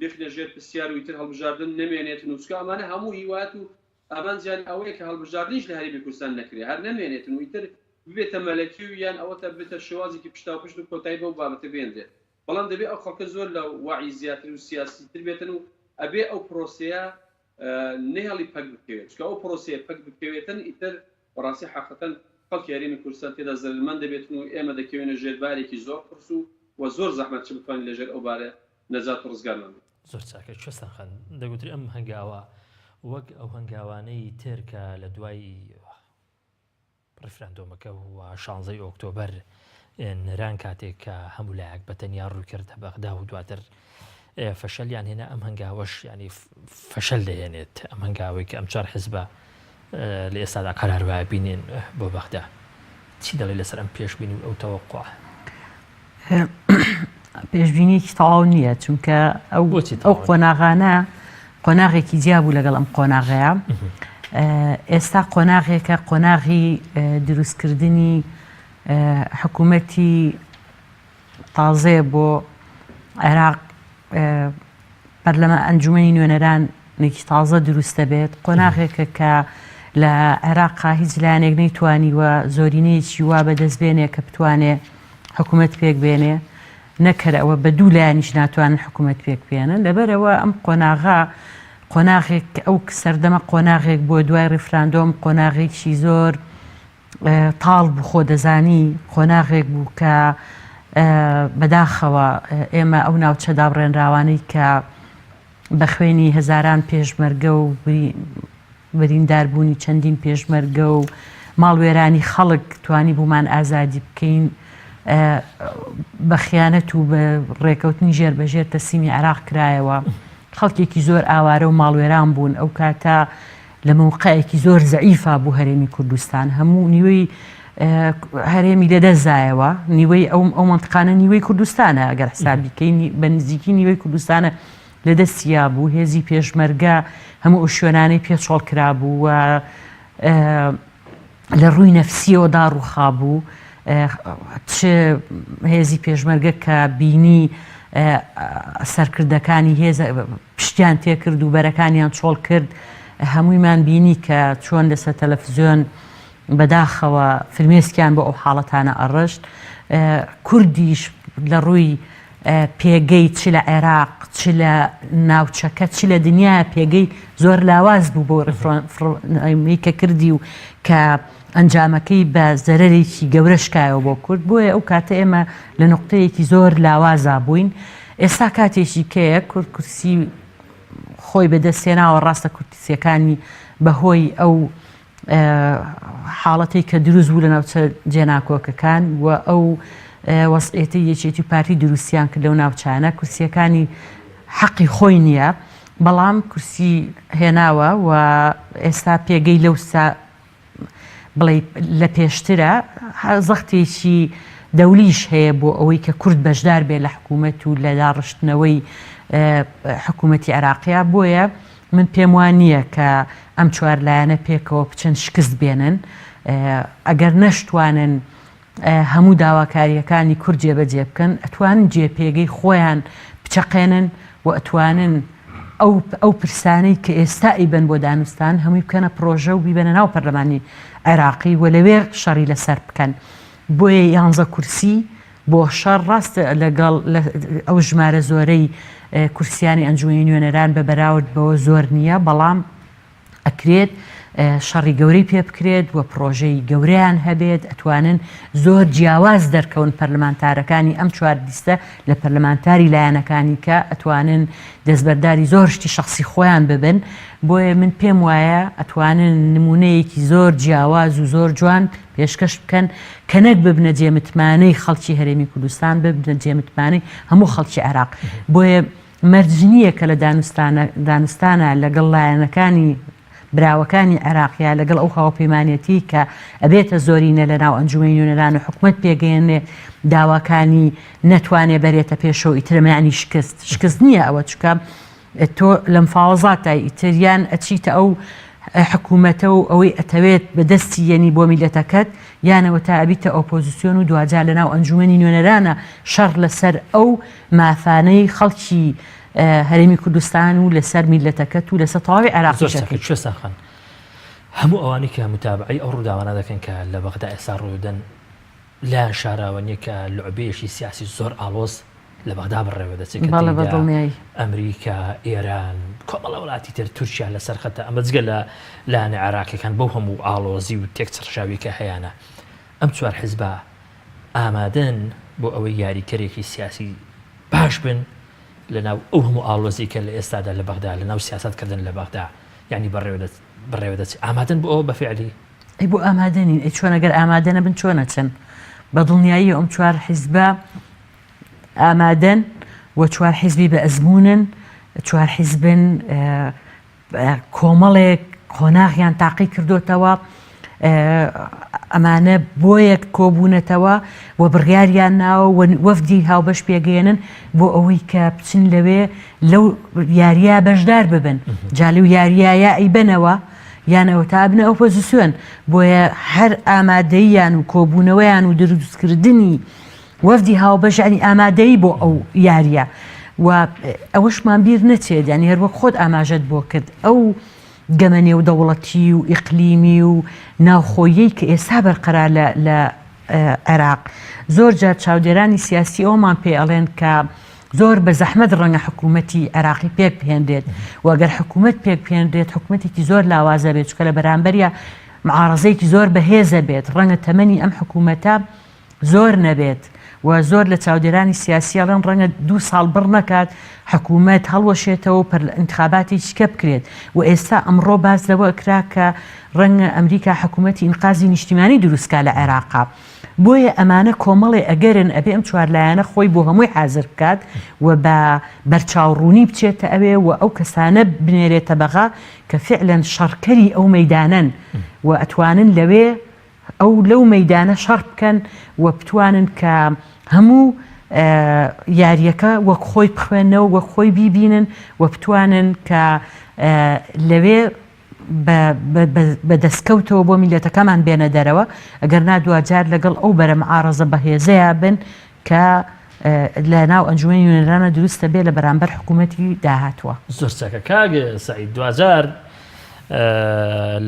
بێخنە ژێر پرسیار و ئیتر هەڵبژاردن نەمێنێتن و چکە ئەمانە هەموو هیوات و ئەمان زیانی ئەوەیە کە هەڵبژاردنیش لە هەرێمی کوردستان نەکرێت هەر نەمێنێتن و ئیتر بێتە مەلەکی و یان ئەوەتە بێتە شێوازێکی پشتاوپشت و کۆتایی بەو بابەتە بێنرێت بەڵام دەبێت ئەو خەڵکە زۆر لە واعی زیاتر و سیاسیتر بێتن و ئەبێ ئەو پرۆسەیە نێهێڵی پەک بکەوێت چکە ئەو پرۆسەیە پەک بکەوێتن ئیتر بەڕاستی حقیقەتەن خەڵکی هەرێمی کوردستان تێدا زەرمەند دەبێتن و ئێمە دەکەوێنە ژێربارێکی زۆر قرس و زۆر زەحمەت چ بتوانین لەژێر ئەو بارە نەجات و ڕزگارمان زۆر چاکە کوێستان خان دەگوتری ئەم هەنگاوە وەک ئەو هەنگاوانەی تر کە لە دوای ڕفراندۆمەکە و 16 ئۆکتۆبەر نەران کاتێک کە هەموو لایەک بەتەنیا ڕووکردە بەغدا و دواتر فەشەلیان هێنا ئەم هەنگاوەش ینی فەشەل دەهێنێت ئەم هەنگاوەی کە ئەم 4 حیزبە لە ئێستادا قەرار وایە بینێن بۆ بەغدا چی دەڵێ لەسەر ئەم پێشبینی و ئەو تەوەقوع پێشبینیی تەواو نییە چونکە ئەو قۆناغانە قۆناغێکی جیا بوو لەگەڵ ئەم قۆناغەیە ئێستا قۆناغێکە قۆناغی دروستکردنی حکوومەتی تازێ بۆ عێراق پەرلەمە ئەنجومەنی نوێنەرانێکی تازە دروستە بێت قۆناغێکە کە لە عێراقا هیچ لایەنێک نەیتوانی وە زۆرینەیەکی وا بەدەستبێنێ کە بتوانێ حکوومەت پێک بێنێ نەکەرە ئەوە بە دوو لایەنیش ناتوانن حکوومەت پێک بێنن لەبەرەوە ئەم قۆناغێک ئەو سەردەمە قۆناغێک بۆ دوای ڕفراندۆم قۆناغێکی زۆر تاڵ بوو خۆ دەزانی خۆناغێک بوو کە بەداخەوە ئێمە ئەو ناوچە دابڕێنراوانەی کە بە خوێنی هەزاران پێشمەرگە و برینداربوونی چەندین پێشمەرگە و ماڵوێرانی خەڵک توانی بوومان ئازادی بکەین بە خیانەت و بە ڕێکەوتنی ژێربەژێر تەسلیمی عێراق کرایەوە. خەڵکێکی زۆر ئاوارە و ماڵوێران بوون. ئەو کاتە لە موقعێکی زۆر زەعیفا بوو هەرێمی کوردستان. هەموو نیوەی هەرێمی لەدەستدایەوە. نیوەی ئەو منتقانە نیوەی کوردستانە ئەگەر حسابی بکەین بە نزیکی نیوەی کوردستانە لەدەستیا بوو. هێزی پێشمەرگە هەموو ئەو شوێنانەی پێچۆڵ کرابوو و لە ڕووی نەفسیەوە داڕووخا بوو. چ هێزی پێشمەرگە کە بینی سەرکردەکانی هێز پشتیان تێکرد و بەرەکانیان چۆڵ کرد، هەموویمان بینی کە چۆن لەسەر تەلەڤیزیۆن بەداخەوە فرمێسکیان بۆ ئەو حاڵەتانە ئەڕشت. کوردیش لە ڕووی پێگەی چ لە عێراق چ لە ناوچەکە چ لە دنیا پێگەی زۆر لاواز بوو بۆ ڕێفرەنسی کە کردی و کە ئەنجامەکەی بە زەرەرێکی گەورە شکایەوە بۆ کورد. بۆیە ئەو کاتە ئێمە لە نقطەیەکی زۆر لاوازا بووین. ئێستا کاتێکی کەیە کورد کورسی خۆی بەدەستێناوە ڕاستە کورتیسیەکانی بەهۆی ئەو حاڵەتی کە دروست بوو لە ناوچە جێناکۆکەکان و ئەو وەسعێتی یەکێتی پارتی دروستیان کرد لەو ناوچانە. کورسیەکانی حەقی خۆی نییە، بەڵام کورسی هێناوە و ئێستا پێگەی لەوسا بڵێ لە پێشترە زەختێکی دەولیش هەیە بۆ ئەوەی کە کورد بەشدار بێ لە حکوومەت و لە داڕشتنەوەی حکوومەتی عێراقیە. بۆیە من پێم وان نییە کە ئەم چوار لایەنە پێکەوە بچەند شکست بێنن. ئەگەر نەشتوانن هەموو داواکاریەکانی کورد جێبەجێ بکەن، ئەتوانن جێپێگەی خۆیان بچەقێنن و ئەتوانن ئەو پرسانەی کە ئێستا ئیبن بۆ دانوستان هەمووی بکەنە پرۆژە و بیبەنە ناو پەرلەمانی عێراقی و لەوێ شەڕی لەسەر بکەن. بۆیە 11 کورسی بۆ شەڕ ڕاستە لەگەڵ ئەو ژمارە زۆرەی کورسیانی ئەنجومەنی نوێنەران بە بەراورد بەوە زۆر نییە، بەڵام ئەکرێت شەڕی گەورەی پێ بکرێت و پرۆژەی گەورەیان هەبێت. ئەتوانن زۆر جیاواز دەرکەون پەرلەمانتارەکانی ئەم چوار لیستە لە پەرلەمانتاری لایەنەکانی کە ئەتوانن دەستبەرداری زۆر شتی شخصی خۆیان ببن. بۆیە من پێم وایە ئەتوانن نمونەیەکی زۆر جیاواز و زۆر جوان پێشکەش بکەن کە نەک ببنە جێمتمانەی خەڵکی هەرێمی کوردستان، ببنە جێمتمانەی هەموو خەڵکی عێراق. بۆیە مەرجنیە کە لە دانوستانە لەگەڵ لایەنەکانی براوەکانی عێراقیە لەگەڵ ئەو هاوپەیمانەتی کە ئەبێتە زۆرینە لە ناو ئەنجومەنی نوێنەران و حکوومەت پێگەێنێ داواکانی نەتوانێ بەرێتە پێشەوە ئیترەمەیانی شکست نییە. ئەوە چکە تۆ لە مفاوەزاتای ئیتریان ئەچیتە ئەو حکوومەتە و ئەوەی ئەتەوێت بەدەستی یەنی بۆ میلەتەکەت، یانەوە تا ئەبیتە ئۆپۆزیسیۆن و دوجار لە ناو ئەنجومەنی نوێنەرانە شەڕ لەسەر ئەو مافانەی خەڵکی هەرێمی کوردستان و لەسەر میلەتەکەت و لەسەر تەواوی عێراقیشەکەن. هەموو ئەوانی کە متابعی ئەو ڕووداوانە دەکەن کە لە بەغدا ئێستا ڕوودەن لایەن شاراوە نیە کە لعبەیەکی سیاسی زۆر ئاڵۆز لە بەغدا بڕێوە دەچێت. ئەمریکا، ئێران، کۆمەڵە وڵاتی تر، تورکیا لەسەر خەتە ئەمە جگە لە لایەنە عێراقیەکان بەو هەموو ئاڵۆزی و تێکچڕشاوی کە هەیەە. ئەم چوار حیزبە ئامادەن بۆ ئەوەی یاریکەرێکی سیاسی باش بن لەناو ئەو هەموو ئاڵۆزی کە لە ئێستادا لە بەغدا لەناو سیاستکردن لە بەغدا، یعنی بڕێوە دەچێت. ئامادەن بۆ ئەوە بەفعلی؟ بۆ ئامادەنین. چۆن ئەگەر ئامادەنە بن چۆنە چەند بە دڵنیایی ئەم چوار حیزبە ئامادەن و چوار حیزبی بە ئەزمونن، چوار حیزبن کۆمەڵێک خۆناغیان تاقی کردوتەوە، ئەمانە بۆ یەک کۆبوونەتەوە و بڕیاریان ناوە وەفدی هاوبەش پێگەێنن بۆ ئەوەی کە بچن لەوێ لەو یاریە بەشدار ببن. جالی و یاریایە ئەیبنەوە یانەوە تا بنە ئۆپۆزیسیۆن. بۆیە هەر ئامادەییان و کۆبوونەوەیان و دروستکردنی وەفدی هاوبەشانی ئامادەیی بۆ ئەو یاریە و ئەوەشمان بیر نەچێت، ینی هەروەک خۆت ئاماژەت بۆ کرد ئەو گەمەنێ و دەوڵەتی و ئیقلیمی و ناوخۆیی کە ئێستا بەرقەرار لە عێراق. زۆر جار چاودێرانی سیاسی ئەومان پێ ئەڵێن کە زۆر بە زەحمەت ڕەنگە حکوومەتی عێراقی پێک بهێندرێت و ئەگەر حکوومەت پێک بهێندرێت حکوومەتێکی زۆر لاوازە بێت، چکە لە بەرامبەریە معارەزەیەکی زۆر بەهێزە بێت ڕەنگە تەمەنی ئەم حکوومەتە زۆر نەبێت و زۆر لە چاودێرانی سیاسیاڵەن ڕەنگە 2 ساڵ بڕ نەکات حکوومەت هەڵوەشێتەوە پەر انتخاباتی چکە بکرێت و ئێستا ئەمڕۆ باز لەوە کرا کە ڕەنگە ئەمریکا حکوومەتی ئینقازی نیشتیمانی دروستکا لە عێراقا بۆیە ئەمانە کۆمەڵێ ئەگەرن ئەبێ ئەم چوارلایەنە خۆی بۆ هەمووی حازر بکات و بە بەرچاوڕوونی بچێتە ئەوێ و ئەو کەسانە بنێرێتە بەغا کە فعلەن شەڕکەری ئەو مەیدانن و ئەتوانن لەوێ ئەو لەو مەیدانە شەڕ بکەن و بتوانن کە هەموو یاریەکە وەک خۆی بخوێنەوە وەک خۆی بیبینن و بتوانن کە لەوێ بە دەستکەوتەوە بۆ میلەتەکەمان بێنە دەرەوە ئەگەر نادوواجار لەگەڵ ئەو بەرە معارەزە بەهێزەیە بن کە لە ناو ئەنجومەنی نوێنەرانە دروستە بێ لە بەرامبەر حکوومەتی داهاتوە. زۆر چاکە کاگە سعید دوجار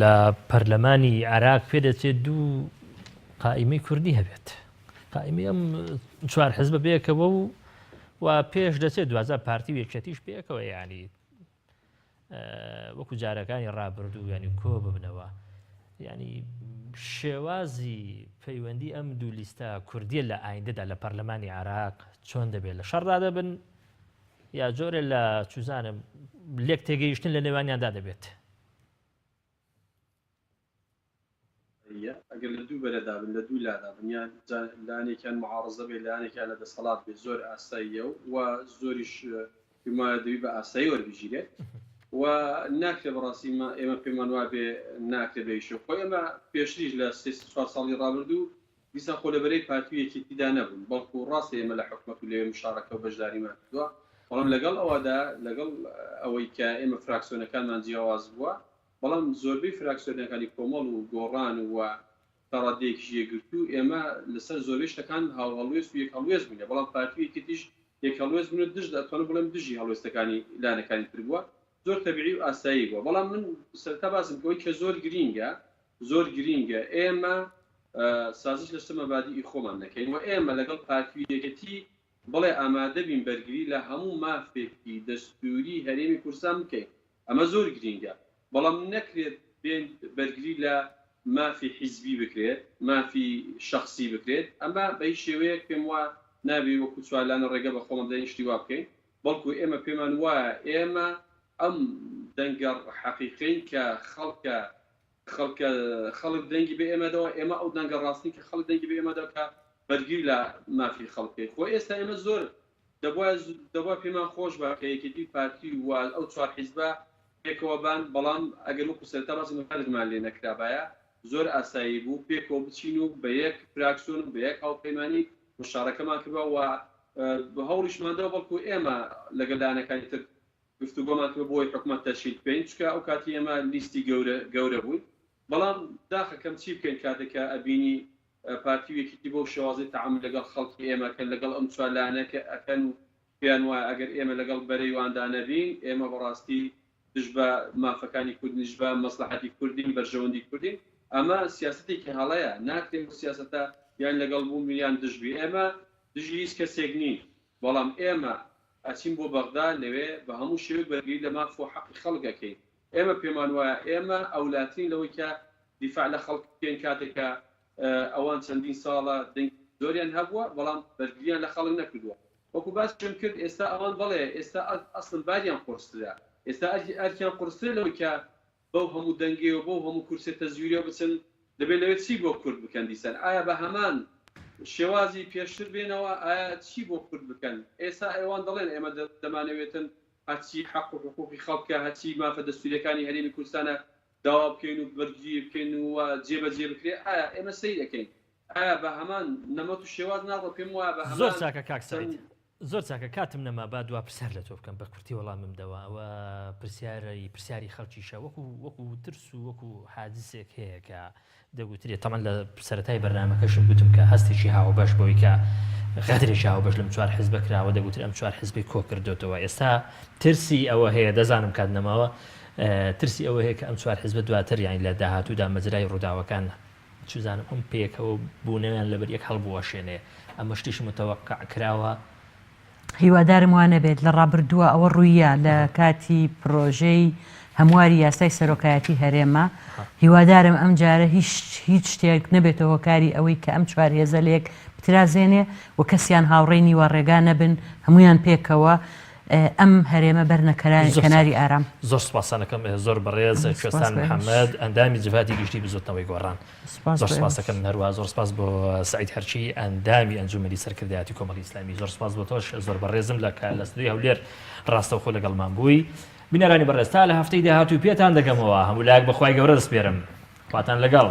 لە پەرلەمانی عێراق پێ دەچێت 2 قائیمەی کوردی هەبێت قائیمەی ئەم 4 حزب بێکەوە و پێش دەچێت دوجار پارتی یەکێتیش بێکەوە یعنی وەکو جارەکانی ڕابردوو ینی کۆ ببنەوە ینی شێوازی پەیوەندی ئەم 2 لیستە کوردیە لە ئایندەدا لە پەرلەمانی عێراق چۆن دەبێت لە شەڕدا دەبن یا جۆرە لە چوزانم لێک تێگەیشتن لە نێوانیاندا دەبێت ئەگەر لە 2 بەرەدا بن لە 2 لادا بنیان لانێکیان معارەزە بێ لانێکیان لە دەسەڵات بێ زۆر ئاساییە و زۆریش پێمایەدەوی بە ئاسایی وەربژیرێت و ناکرێ بەڕاستی ئێمە پێمان وا بێ ناکرێ بێشە خۆی ئەمە پێشتریش لە 4 ساڵی ڕابردوو دیسان خۆ لەبەرەی پارتی یەکێتیدا نەبوون بەڵکو ڕاستی ئێمە لە حکومەت و لێوێ مشارەکە و بەشداریمان کردووە بەڵام لەگەڵ ئەوەدا لەگەڵ ئەوەی کە ئێمە فراکسیۆنەکانمان جیاواز بووە بەڵام زۆربەی فراکسیۆنەکانی کۆمەڵ و گۆڕان و تەڕادەیەکی یەکگرتو ئێمە لەسەر زۆربەی شتەکان هەڵوێست و یەک هەڵوێست بوونە بەڵام پارتی یەکێتیش یەک هەڵوێست بوونە دژ دەتوانم بڵێم دژی هەڵوێستەکانی لانەکانی تر بووە زۆر تەبیعی و ئاسایی بووە بەڵام من سەرتا باسم کەوەی کە زۆر گرینگە ئێمە سازش لە شتە مەبادیئی خۆمان نەکەین و ئێمە لەگەڵ پارتی یەکێتی بڵێ ئامادە بین بەرگری لە هەموو مافێکی دەستوری هەرێمی کوردستان بکەین ئەمە زۆر گرینگە بەڵام نەکرێت بەرگری لە مافی حیزبی بکرێت مافی شخصی بکرێت ئەمە بە هیچ شێوەیەک پێم وە نابێ وەکو چوارلانە ڕێگە بە خۆمان دەنیشتی وا بکەین بەڵکو ئێمە پێمان وایە ئێمە ئەم دەنگە حەقیقین کە خەڵک دەنگی بە ئێمەدەوە ئێمە ئەو دەنگە ڕاستی کە خەڵک دەنگی بە ئێمەدەوە کە بەرگری لە مافی خەڵکی خۆ ئێستا ئێمە زۆر دەبووە پێمان خۆش بە کە یەکێتی پارتی و ئەو 4 حیزبە پێکەوە بان بەڵام ئەگەر وەکو سەرتا باسی مەکارمان لێ نەکرابایە زۆر ئاسایی بوو پێکەوە بچین و بە یەک فراکسیۆن بە یەک هاوپەیمانی مشارەکەمان کردووە و بە هەوڵیشماندەوە بەڵکو ئێمە لەگەڵ لایەنەکانی تر گفتوگۆمان کرد بۆی حکومەت تەشکیل بکەین چکە ئەو کاتی ئێمە لیستی گەورە بووین بەڵام داخەکەم چی بکەین کاتێکە ئەبینی پارتی یەکێتی بۆ شێوازی تەعامل لەگەڵ خەڵکی ئێمە کە لەگەڵ ئەم 4 لایەنەکە ئەکەن و پێیان وایە ئەگەر ئێمە لەگەڵ بەرەی واندا نەبین ئێمە بەڕاستی دژ بە مافەکانی کوردنیش بە مەسلحەتی کوردین بەرژەوەندی کوردین ئەمە سیاسەتێکی هەڵەیە ناکرێت سیاسەتە یان لەگەڵ بوو میلیان دژبی ئێمە دژی هیچ کەسێک نین بەڵام ئێمە ئەچین بۆ بەغدا لەوێ بە هەموو شێوەیەک بەرگری لە ماف و حەقی خەڵکەکەین ئێمە پێمان وایە ئێمە ئەولاترین لەوەی کە دیفاع لە خەڵک بکەین کاتێکە ئەوان چەندین ساڵە دەنگ زۆریان هەبووە بەڵام بەرگریان لە خەڵک نەکردووە وەکو باس پێم کرد ئێستا ئەوان بەڵێ ئێستا ئەسڵ باریان قورسرا ئێستا ئەرکیان قورسرە لەوەی کە بەو هەموو دەنگێەوە بەو هەموو کورسێ تەزویریەوە بچن دەبێت لەوێت چی بۆ کورد بکەن دیسان ئایا بە هەمان شێوازی پێشتر بێنەوە ئایا چی بۆ کورد بکەن ئێستا ئێوان دەڵێن ئێمە دەمانەوێتن هەچی حەق و حقوقی خەڵکە هەچی مافە دەستوریەکانی هەرێمی کوردستانە داوا بکەین و بەرگری بکەین و جێبەجێ بکرێ ئایا ئێمە سەی دەکەین ئایا بە هەمان نەمەت و شێواز ناڕۆ پێم وایە بە هەمان زۆر چاکە کاک سەعید زۆر چاکە کاتم نەما با دوا پرسیار لە تۆ بکەم بە کورتی وەڵاممدەوە ئەوە پرسیاری خەڵکیشە وەکو ترس و وەکو حادسێک هەیە کە دەگوترێت تەمان لە سەرەتای بەرنامەکەشم گوتم کە هەستێکی هاوبەش بۆی کە غەدرێکی هاوبەش لەم 4 حیزب کراوە دەگوتر ئەم 4 حیزبی کۆ کردوتەوە ئێستا ترسی ئەوە هەیە دەزانم کات نەماوە ترسی ئەوە هەیە کە ئەم 4 حیزب دواتر یانی لە داهاتوودا مەجرای ڕووداوەکان چزانم ئەم پێکەوە بوونەوەیان لەبەر یەک هەڵبوەشێنێ ئەمە شتیش متەوەقع کراوە هیوادارم وانە بێت لە ڕابردووە ئەوە ڕوویە لە کاتی پرۆژەی هەمواری یاسای سەرۆکایەتی هەرێمە هیوادارم ئەم جارە هیچ شتێک نەبێتەوە کاری ئەوەی کە ئەم چوار هێزە لێک بترازێنێ و کەسیان هاوڕێی نیوەڕێگا نەبن هەمویان پێکەوە ئەم هەرێمە بەرنە کەناری ئارام. زۆر سپاسانەکەم زۆر بەڕێز کوێستان محەممەد ئەندامی جڤاتی گشتی بزۆتنەوەی گۆڕان زۆر سپاسەکەم هەروە زۆر سپاس بۆ سعید هەرچی ئەندامی ئەنجومەنی سەرکردایەتی کۆمەڵی ئیسلامی زۆر سپاس بۆ تۆش زۆر بەڕێزم لە ستودیۆی هەولێر ڕاستەوخۆ لەگەڵمان بووی. بینەرانی بەڕێز تا لە هەفتەی داهاتوو پێتان دەگەمەوە هەموو لایەک بەخوای گەورە دەسپێرم خواتان لەگەڵ.